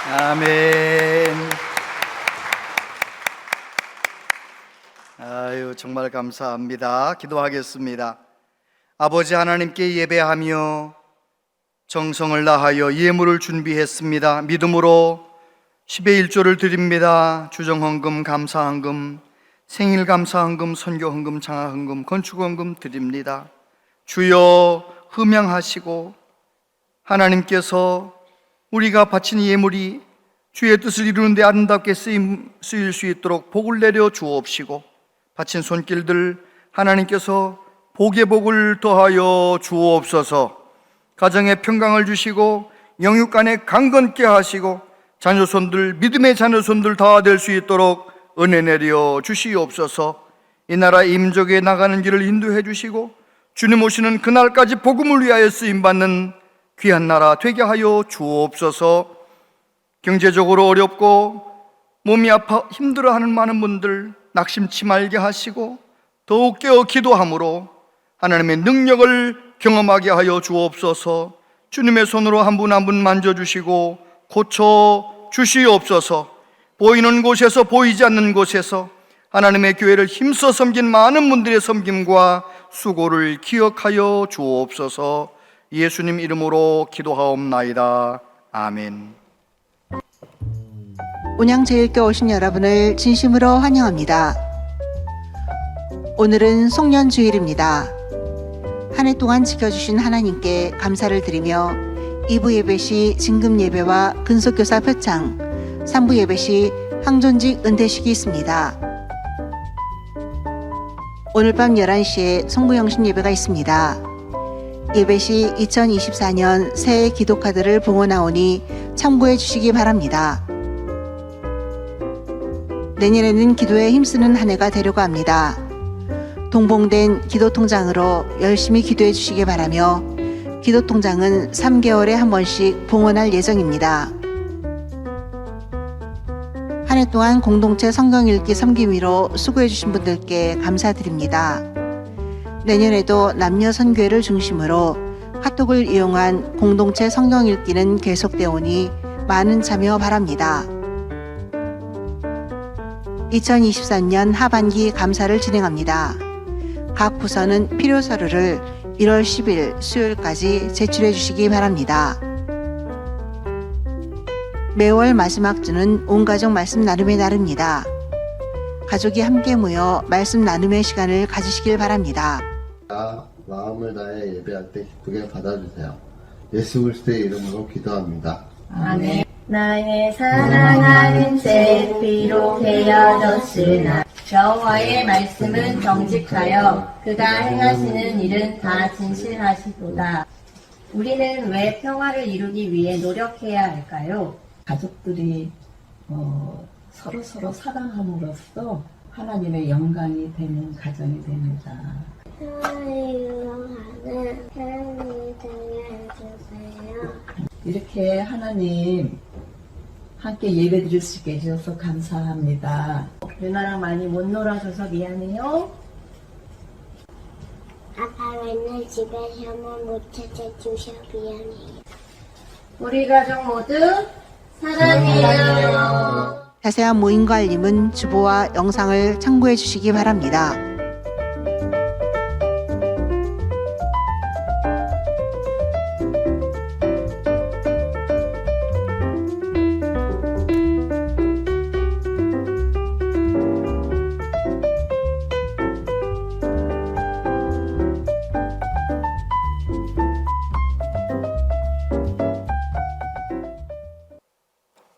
아멘. 아유, 정말 감사합니다. 기도하겠습니다. 아버지 하나님께 예배하며 정성을 다하여 예물을 준비했습니다. 믿음으로 10의 1조를 드립니다. 주정헌금, 감사헌금, 생일감사헌금, 선교헌금, 장화헌금, 건축헌금 드립니다. 주여 흠양하시고 하나님께서 우리가 바친 예물이 주의 뜻을 이루는 데 아름답게 쓰일 수 있도록 복을 내려 주옵시고 바친 손길들 하나님께서 복의 복을 더하여 주옵소서. 가정에 평강을 주시고 영육간에 강건케 하시고 자녀손들 믿음의 자녀손들 다 될 수 있도록 은혜 내려 주시옵소서. 이 나라 임족에 나가는 길을 인도해 주시고 주님 오시는 그날까지 복음을 위하여 쓰임받는 귀한 나라 되게 하여 주옵소서. 경제적으로 어렵고 몸이 아파 힘들어하는 많은 분들 낙심치 말게 하시고 더욱 깨어 기도함으로 하나님의 능력을 경험하게 하여 주옵소서. 주님의 손으로 한 분 한 분 만져주시고 고쳐 주시옵소서. 보이는 곳에서 보이지 않는 곳에서 하나님의 교회를 힘써 섬긴 많은 분들의 섬김과 수고를 기억하여 주옵소서. 예수님 이름으로 기도하옵나이다. 아멘. 운양제일교 오신 여러분을 진심으로 환영합니다. 오늘은 송년주일입니다. 한 해 동안 지켜주신 하나님께 감사를 드리며 2부 예배 시 진금예배와 근속교사 표창, 3부 예배 시 황존직 은퇴식이 있습니다. 오늘 밤 11시에 송구영신 예배가 있습니다. 예배 시 2024년 새해 기도카드를 봉헌하오니 참고해 주시기 바랍니다. 내년에는 기도에 힘쓰는 한 해가 되려고 합니다. 동봉된 기도통장으로 열심히 기도해 주시기 바라며 기도통장은 3개월에 한 번씩 봉헌할 예정입니다. 한 해 동안 공동체 성경 읽기 섬김위로 수고해 주신 분들께 감사드립니다. 내년에도 남녀 선교회를 중심으로 카톡을 이용한 공동체 성경 읽기는 계속되오니 많은 참여 바랍니다. 2024년 하반기 감사를 진행합니다. 각 부서는 필요 서류를 1월 10일 수요일까지 제출해 주시기 바랍니다. 매월 마지막 주는 온가족 말씀 나눔의 날입니다. 가족이 함께 모여 말씀 나눔의 시간을 가지시길 바랍니다. 마음을 다해 예배할 때 기쁘게 받아주세요. 예수 그리스도의 이름으로 기도합니다. 아멘. 나의 사랑하는 제 비록 헤어졌으나 여호와의 말씀은 정직하여 그가 행하시는 일은 다 진실하시도다. 우리는 왜 평화를 이루기 위해 노력해야 할까요? 가족들이 서로 사랑함으로써 하나님의 영광이 되는 가정이 됩니다. 사랑하는 하나님이 되게 해주세요. 이렇게 하나님 함께 예배 드릴 수 있게 해주셔서 감사합니다. 누나랑 많이 못 놀아줘서 미안해요. 아빠 맨날 집에서만 못 찾아주셔 미안해요. 우리 가족 모두 사랑해요. 자세한 모임과 알림은 주보와 영상을 참고해 주시기 바랍니다.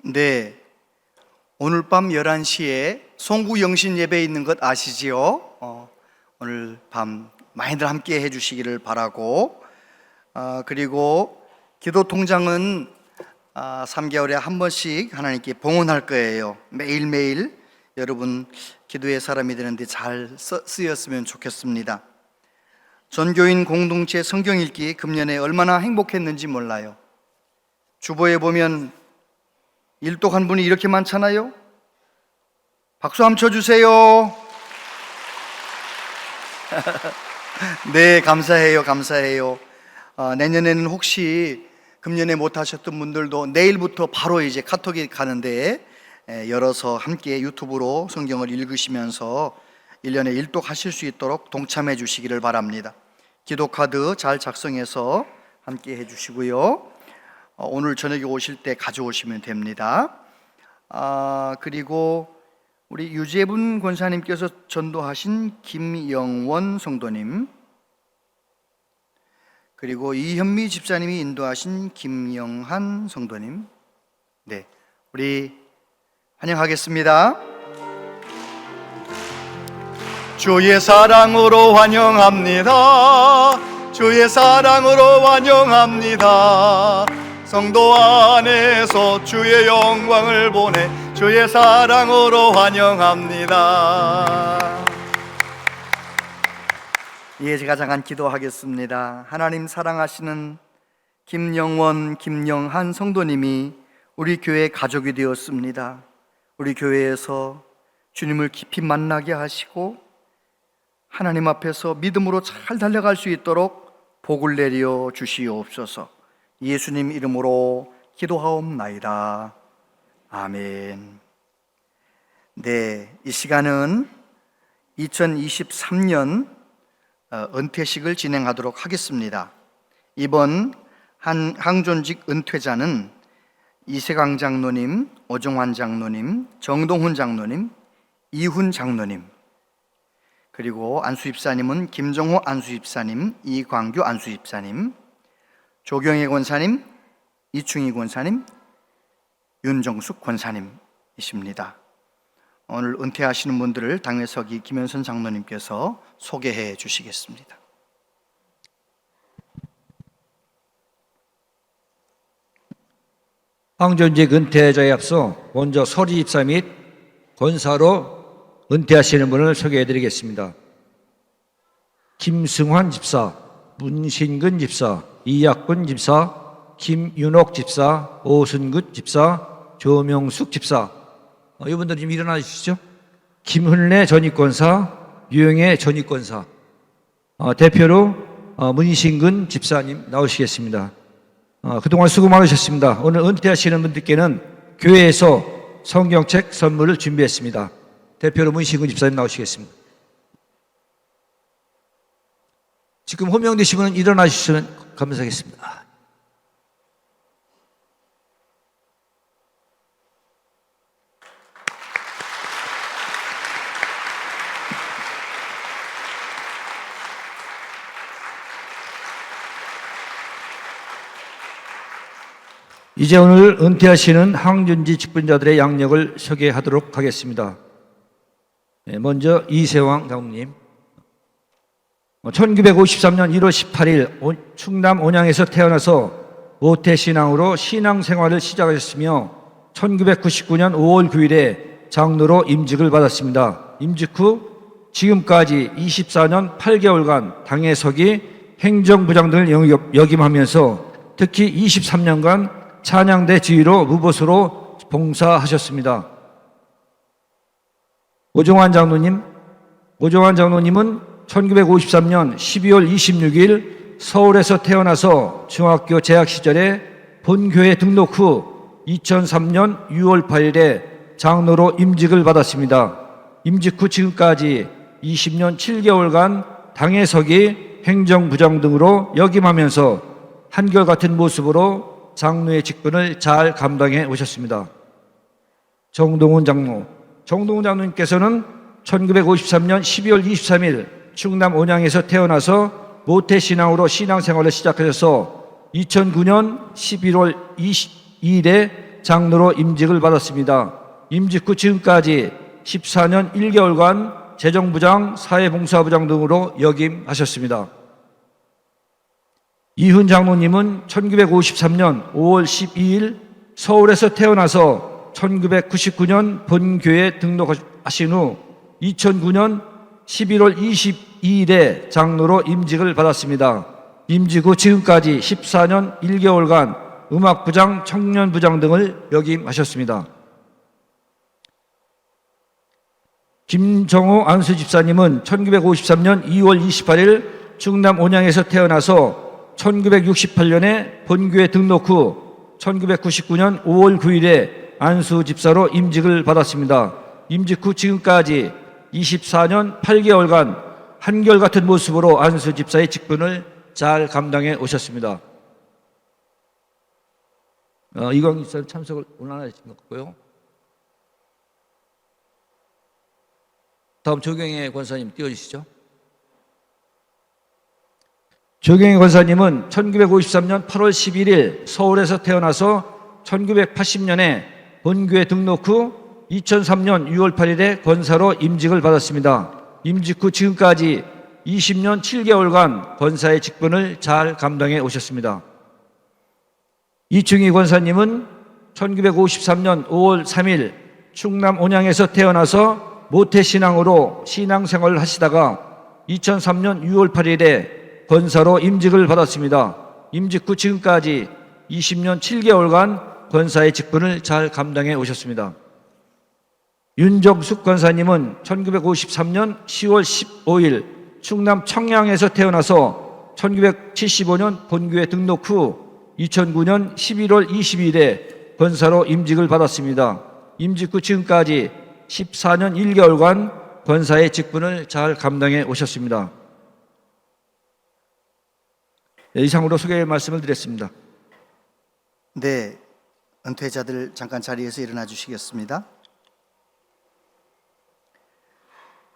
네, 오늘 밤 11시에 송구 영신 예배 있는 것 아시지요? 오늘 밤 많이들 함께 해주시기를 바라고, 그리고 기도통장은 3개월에 한 번씩 하나님께 봉헌할 거예요. 매일매일 여러분 기도의 사람이 되는데 잘 쓰였으면 좋겠습니다. 전교인 공동체 성경 읽기 금년에 얼마나 행복했는지 몰라요. 주보에 보면 일독한 분이 이렇게 많잖아요. 박수 한번 쳐주세요. 네, 감사해요. 내년에는 혹시 금년에 못하셨던 분들도 내일부터 바로 이제 카톡이 가는데 열어서 함께 유튜브로 성경을 읽으시면서 1년에 일독하실 수 있도록 동참해 주시기를 바랍니다. 기도카드 잘 작성해서 함께 해주시고요. 오늘 저녁에 오실 때 가져오시면 됩니다. 그리고 우리 유재분 권사님께서 전도하신 김영원 성도님, 그리고 이현미 집사님이 인도하신 김영한 성도님, 네, 우리 환영하겠습니다. 주의 사랑으로 환영합니다. 주의 사랑으로 환영합니다. 성도 안에서 주의 영광을 보내 주의 사랑으로 환영합니다. 예, 제가 잠깐 기도하겠습니다. 하나님 사랑하시는 김영원, 김영한 성도님이 우리 교회 가족이 되었습니다. 우리 교회에서 주님을 깊이 만나게 하시고 하나님 앞에서 믿음으로 잘 달려갈 수 있도록 복을 내려 주시옵소서. 예수님 이름으로 기도하옵나이다. 아멘. 네, 이 시간은 2023년 은퇴식을 진행하도록 하겠습니다. 이번 항존직 은퇴자는 이세강 장로님, 오정환 장로님, 정동훈 장로님, 이훈 장로님, 그리고 안수집사님은 김정호 안수집사님, 이광규 안수집사님, 조경혜 권사님, 이충희 권사님, 윤정숙 권사님이십니다. 오늘 은퇴하시는 분들을 당회석이 김현선 장로님께서 소개해 주시겠습니다. 항존직 은퇴자에 앞서 먼저 서리 집사 및 권사로 은퇴하시는 분을 소개해 드리겠습니다. 김승환 집사, 문신근 집사, 이약군 집사, 김윤옥 집사, 오순굿 집사, 조명숙 집사, 이분들 좀 일어나 주시죠. 김훈래 전입권사, 유영애 전입권사, 대표로 문신근 집사님 나오시겠습니다. 그동안 수고 많으셨습니다. 오늘 은퇴하시는 분들께는 교회에서 성경책 선물을 준비했습니다. 대표로 문신근 집사님 나오시겠습니다. 지금 호명되신 분은 일어나 주시면 감사하겠습니다. 이제 오늘 은퇴하시는 항존지 직분자들의 양력을 소개하도록 하겠습니다. 먼저 이세왕 장로님, 1953년 1월 18일 충남 온양에서 태어나서 모태신앙으로 신앙생활을 시작하셨으며 1999년 5월 9일에 장로로 임직을 받았습니다. 임직 후 지금까지 24년 8개월간 당의 서기, 행정부장 등을 역임하면서 특히 23년간 찬양대 지휘로 무보수로 봉사하셨습니다. 오정환 장로님은 1953년 12월 26일 서울에서 태어나서 중학교 재학 시절에 본교회 등록 후 2003년 6월 8일에 장로로 임직을 받았습니다. 임직 후 지금까지 20년 7개월간 당의 서기, 행정부장 등으로 역임하면서 한결같은 모습으로 장로의 직분을 잘 감당해 오셨습니다. 정동훈 장로님께서는 1953년 12월 23일 충남 온양에서 태어나서 모태신앙으로 신앙생활을 시작하셔서 2009년 11월 22일에 장로로 임직을 받았습니다. 임직 후 지금까지 14년 1개월간 재정부장, 사회봉사부장 등으로 역임하셨습니다. 이훈 장로님은 1953년 5월 12일 서울에서 태어나서 1999년 본교에 등록하신 후 2009년 11월 22일에 장로로 임직을 받았습니다. 임직 후 지금까지 14년 1개월간 음악부장, 청년부장 등을 역임하셨습니다. 김정호 안수집사님은 1953년 2월 28일 충남 온양에서 태어나서 1968년에 본교에 등록 후 1999년 5월 9일에 안수 집사로 임직을 받았습니다. 임직 후 지금까지 24년 8개월간 한결같은 모습으로 안수 집사의 직분을 잘 감당해 오셨습니다. 이광 집사님 참석을 원하신 것 같고요. 다음 조경혜 권사님 띄워주시죠. 조경혜 권사님은 1953년 8월 11일 서울에서 태어나서 1980년에 본교에 등록 후 2003년 6월 8일에 권사로 임직을 받았습니다. 임직 후 지금까지 20년 7개월간 권사의 직분을 잘 감당해 오셨습니다. 이충희 권사님은 1953년 5월 3일 충남 온양에서 태어나서 모태신앙으로 신앙생활을 하시다가 2003년 6월 8일에 권사로 임직을 받았습니다. 임직 후 지금까지 20년 7개월간 권사의 직분을 잘 감당해 오셨습니다. 윤정숙 권사님은 1953년 10월 15일 충남 청양에서 태어나서 1975년 본교에 등록 후 2009년 11월 22일에 권사로 임직을 받았습니다. 임직 후 지금까지 14년 1개월간 권사의 직분을 잘 감당해 오셨습니다. 이상으로 소개의 말씀을 드렸습니다. 네, 은퇴자들 잠깐 자리에서 일어나 주시겠습니다.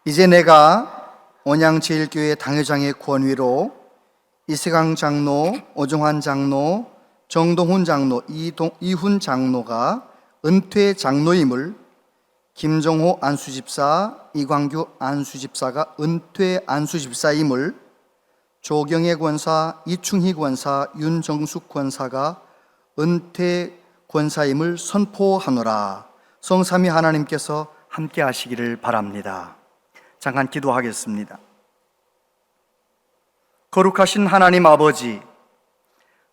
이제 내가 온양제일교회 당회장의 권위로 이세강 장로, 오종환 장로, 정동훈 장로, 이훈 장로가 은퇴 장로임을, 김종호 안수집사, 이광규 안수집사가 은퇴 안수집사임을, 조경혜 권사, 이충희 권사, 윤정숙 권사가 은퇴 권사임을 선포하노라. 성삼위 하나님께서 함께 하시기를 바랍니다. 잠깐 기도하겠습니다. 거룩하신 하나님 아버지,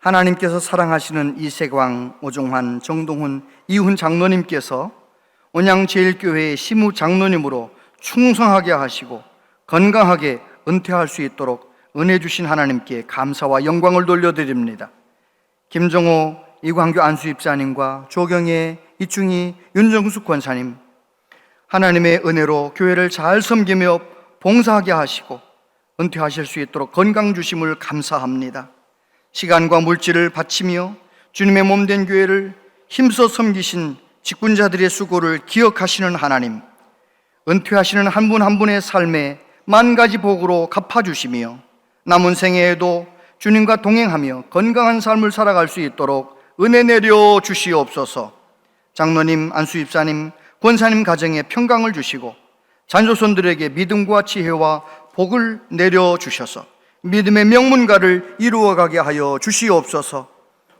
하나님께서 사랑하시는 이세광, 오종환, 정동훈, 이훈 장로님께서 온양제일교회의 시무 장로님으로 충성하게 하시고 건강하게 은퇴할 수 있도록 은혜 주신 하나님께 감사와 영광을 돌려드립니다. 김정호, 이광규 안수집사님과 조경혜, 이충희, 윤정숙 권사님, 하나님의 은혜로 교회를 잘 섬기며 봉사하게 하시고 은퇴하실 수 있도록 건강 주심을 감사합니다. 시간과 물질을 바치며 주님의 몸된 교회를 힘써 섬기신 직분자들의 수고를 기억하시는 하나님, 은퇴하시는 한 분 한 분의 삶에 만 가지 복으로 갚아주시며 남은 생애에도 주님과 동행하며 건강한 삶을 살아갈 수 있도록 은혜 내려 주시옵소서. 장로님, 안수집사님, 권사님 가정에 평강을 주시고 자녀손들에게 믿음과 지혜와 복을 내려주셔서 믿음의 명문가를 이루어가게 하여 주시옵소서.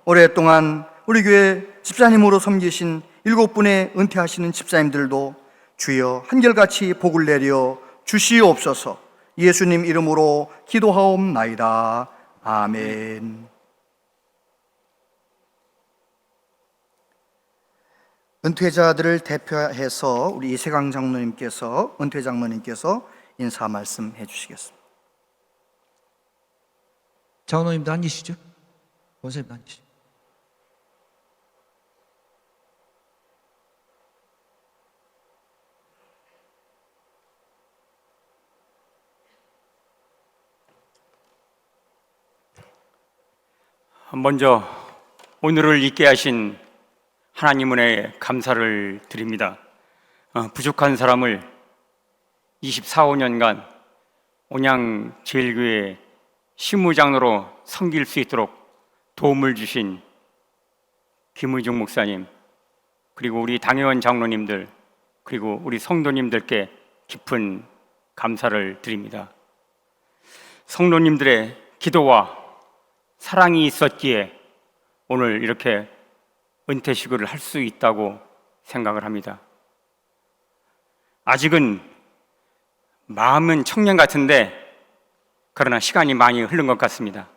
오랫동안 우리 교회 집사님으로 섬기신 7분의 은퇴하시는 집사님들도 주여 한결같이 복을 내려 주시옵소서. 예수님 이름으로 기도하옵나이다. 아멘. 은퇴자들을 대표해서 우리 이세강 장로님께서, 은퇴 장로님께서 인사 말씀해 주시겠습니다. 장로님도 앉으시죠. 권사님도 앉으시죠. 먼저 오늘을 있게 하신 하나님 은혜에 감사를 드립니다. 부족한 사람을 24, 5년간 온양제일교회 시무장로로 섬길 수 있도록 도움을 주신 김의중 목사님, 그리고 우리 당회원 장로님들, 그리고 우리 성도님들께 깊은 감사를 드립니다. 성도님들의 기도와 사랑이 있었기에 오늘 이렇게 은퇴식을 할 수 있다고 생각을 합니다. 아직은 마음은 청년 같은데 그러나 시간이 많이 흐른 것 같습니다.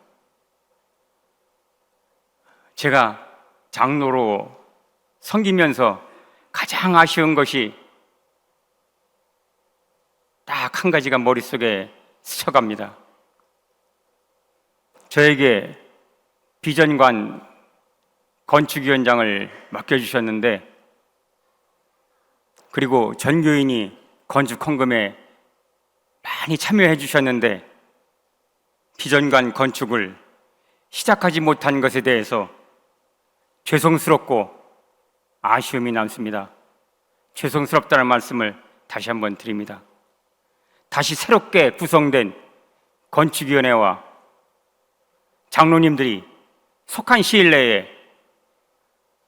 제가 장로로 섬기면서 가장 아쉬운 것이 딱 한 가지가 머릿속에 스쳐갑니다. 저에게 비전관 건축위원장을 맡겨주셨는데, 그리고 전교인이 건축 헌금에 많이 참여해 주셨는데 비전관 건축을 시작하지 못한 것에 대해서 죄송스럽고 아쉬움이 남습니다. 죄송스럽다는 말씀을 다시 한번 드립니다. 다시 새롭게 구성된 건축위원회와 장로님들이 속한 시일 내에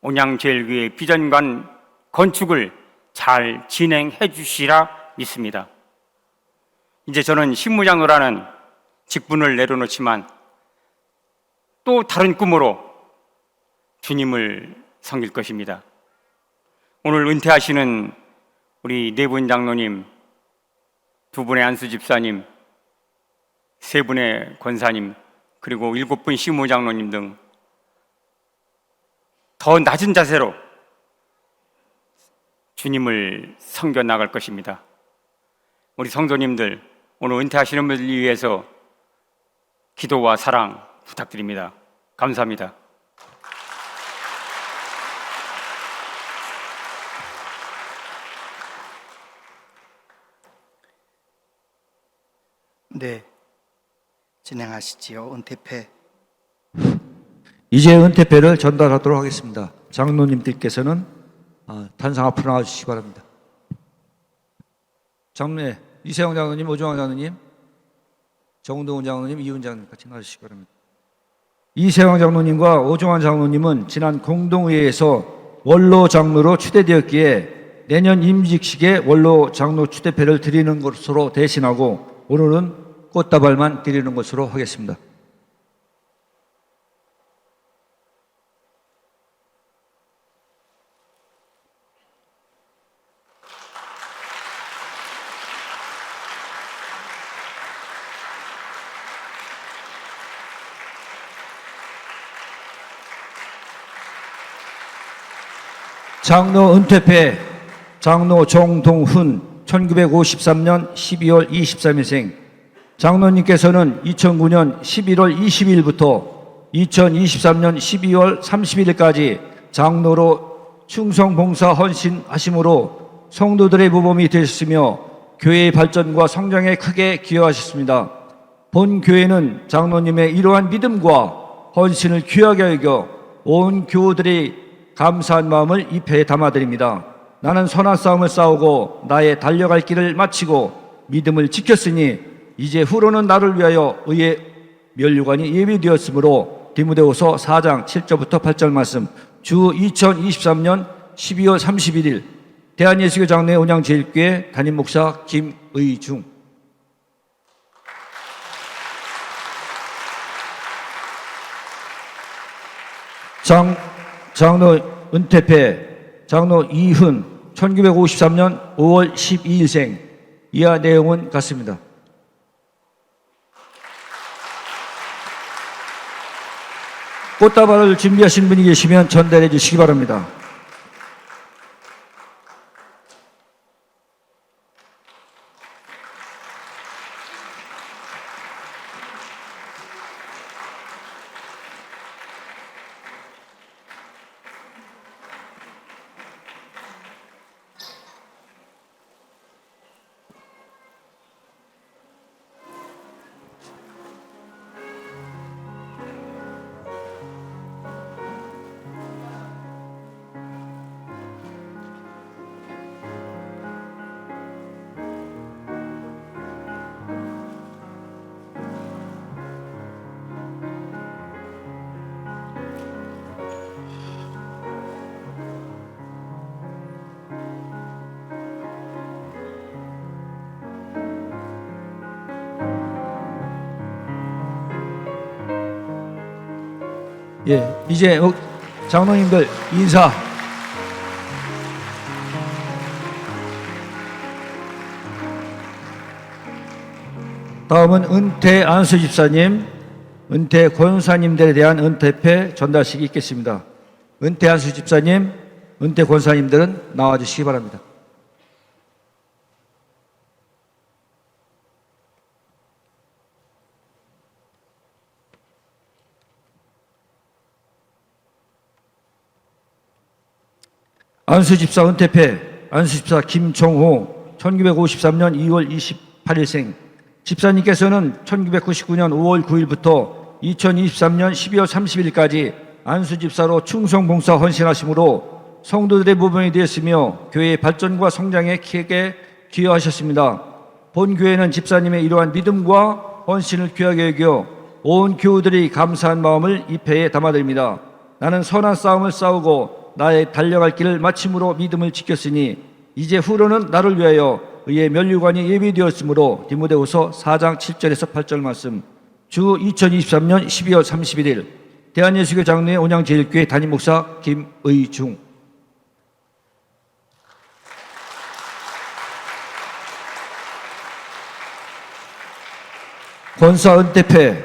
온양제일교회 비전관 건축을 잘 진행해 주시라 믿습니다. 이제 저는 신무장로라는 직분을 내려놓지만 또 다른 꿈으로 주님을 섬길 것입니다. 오늘 은퇴하시는 우리 네 분 장로님, 두 분의 안수 집사님, 세 분의 권사님, 그리고 7분 신무장로님 등 더 낮은 자세로 주님을 섬겨 나갈 것입니다. 우리 성도님들, 오늘 은퇴하시는 분을 위해서 기도와 사랑 부탁드립니다. 감사합니다. 네, 진행하시지요. 은퇴패. 이제 은퇴패를 전달하도록 하겠습니다. 장로님들께서는 단상 앞으로 나와주시기 바랍니다. 장로님, 이세영 장로님, 오종환 장로님, 정동훈 장로님, 이훈 장로님 같이 나와주시기 바랍니다. 이세영 장로님과 오종환 장로님은 지난 공동회의에서 원로 장로로 추대되었기에 내년 임직식에 원로 장로 추대패를 드리는 것으로 대신하고 오늘은 꽃다발만 드리는 것으로 하겠습니다. 장로 은퇴패 장로 정동훈 1953년 12월 23일생. 장로님께서는 2009년 11월 20일부터 2023년 12월 31일까지 장로로 충성봉사 헌신하심으로 성도들의 모범이 되셨으며 교회의 발전과 성장에 크게 기여하셨습니다. 본 교회는 장로님의 이러한 믿음과 헌신을 귀하게 여겨 온 교우들의 감사한 마음을 이 패에 담아드립니다. 나는 선한 싸움을 싸우고 나의 달려갈 길을 마치고 믿음을 지켰으니 이제 후로는 나를 위하여 의의 면류관이 예비되었으므로 디모데후서 4장 7절부터 8절 말씀. 주 2023년 12월 31일 대한예수교 장로회 온양제일교회 담임목사 김의중. 장로 은퇴패 장로 이훈 1953년 5월 12일생. 이하 내용은 같습니다. 꽃다발을 준비하신 분이 계시면 전달해 주시기 바랍니다. 예, 이제 장로님들 인사. 다음은 은퇴 안수 집사님, 은퇴 권사님들에 대한 은퇴패 전달식이 있겠습니다. 은퇴 안수 집사님, 은퇴 권사님들은 나와주시기 바랍니다. 안수집사 은퇴패 안수집사 김정호 1953년 2월 28일생. 집사님께서는 1999년 5월 9일부터 2023년 12월 30일까지 안수집사로 충성봉사 헌신하심으로 성도들의 모범이 되었으며 교회의 발전과 성장에 크게 기여하셨습니다. 본 교회는 집사님의 이러한 믿음과 헌신을 귀하게 여겨 온 교우들이 감사한 마음을 이 패에 담아드립니다. 나는 선한 싸움을 싸우고 나의 달려갈 길을 마침으로 믿음을 지켰으니 이제 후로는 나를 위하여 의의 면류관이 예비되었으므로 디모데후서 4장 7절에서 8절 말씀. 주 2023년 12월 31일 대한예수교 장로회 온양제일교회 담임목사 김의중. 권사 은퇴패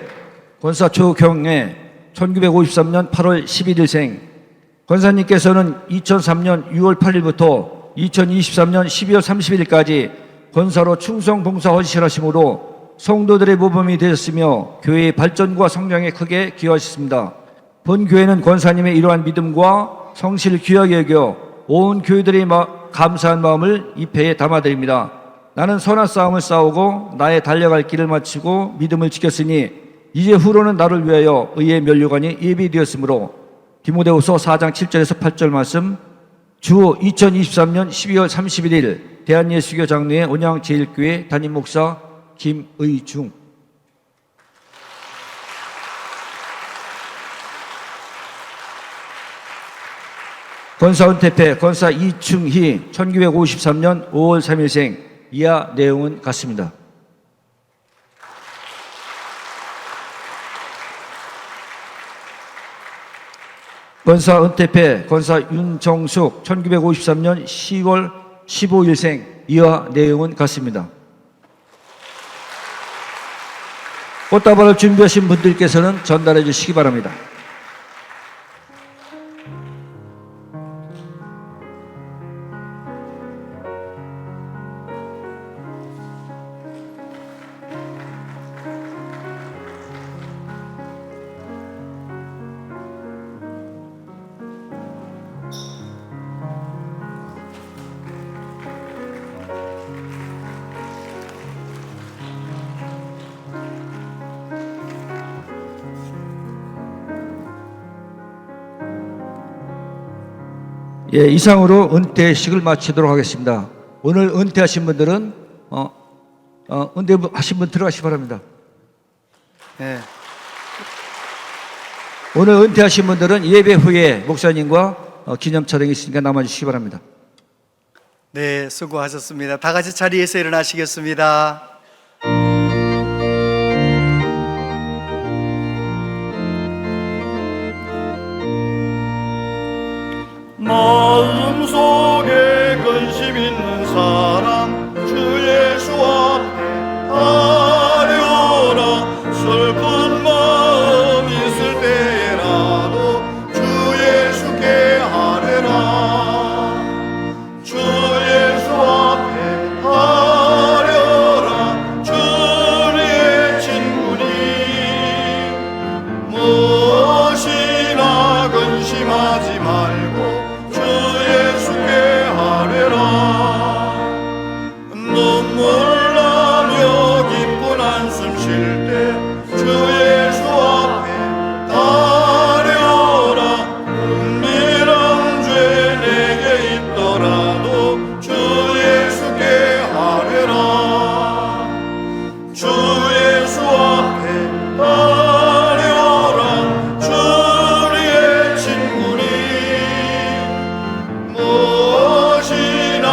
권사 조경애 1953년 8월 11일생. 권사님께서는 2003년 6월 8일부터 2023년 12월 31일까지 권사로 충성 봉사 헌신하심으로 성도들의 모범이 되었으며 교회의 발전과 성장에 크게 기여하셨습니다. 본 교회는 권사님의 이러한 믿음과 성실을 귀하게 여겨 온 교회들의 감사한 마음을 이 패에 담아드립니다. 나는 선한 싸움을 싸우고 나의 달려갈 길을 마치고 믿음을 지켰으니 이제 후로는 나를 위하여 의의 면류관이 예비되었으므로 디모데후서 4장 7절에서 8절 말씀. 주 2023년 12월 31일 대한예수교 장로회 온양제일교회 담임목사 김의중. 권사 은퇴패 권사 이충희 1953년 5월 3일생. 이하 내용은 같습니다. 권사 은퇴패 권사 윤정숙 1953년 10월 15일생. 이와 내용은 같습니다. 꽃다발을 준비하신 분들께서는 전달해 주시기 바랍니다. 예, 이상으로 은퇴식을 마치도록 하겠습니다. 오늘 은퇴하신 분들은 은퇴하신 분 들어가시기 바랍니다. 네. 오늘 은퇴하신 분들은 예배 후에 목사님과 기념 촬영이 있으니까 남아주시기 바랍니다. 네, 수고하셨습니다. 다 같이 자리에서 일어나시겠습니다. 마음속에 근심 있는 사람 주 예수 앞에 하려라. 슬픈 마음 있을 때라도 주 예수께 하려라. 주 예수 앞에 하려라. 주의 친구니 무엇이나 근심하지 말고 눈물 나며 기쁜 한숨 쉴 때 주 예수 앞에 다려라. 은밀한 죄 내게 있더라도 주 예수께 하려라. 주 예수 앞에 다려라. 주의 친구니 무엇이나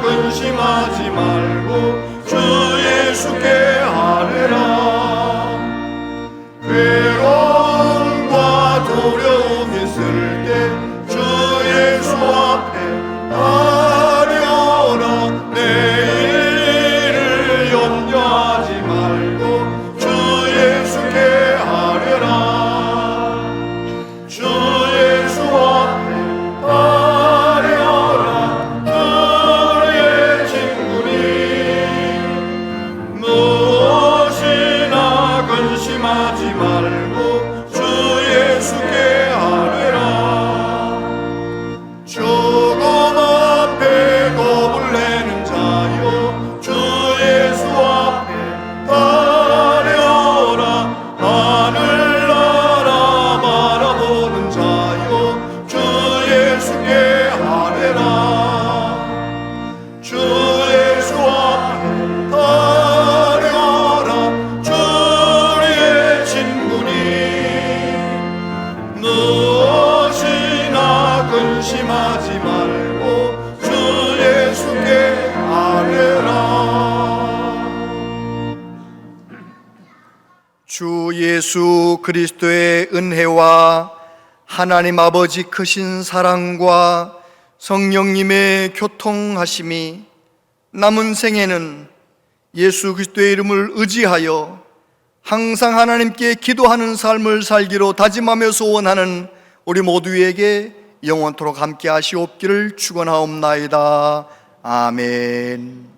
근심하지 말고 주 예수께 하려라. 괴로움과 두려움 있을 때 주 예수 앞에 하려라. 내일을 염려하지 말고 주 예수께 하려라. 주 예수 앞에 하려라. 주의 친구니 주 예수 그리스도의 은혜와 하나님 아버지 크신 사랑과 성령님의 교통하심이 남은 생에는 예수 그리스도의 이름을 의지하여 항상 하나님께 기도하는 삶을 살기로 다짐하며 소원하는 우리 모두에게 영원토록 함께 하시옵기를 축원하옵나이다. 아멘.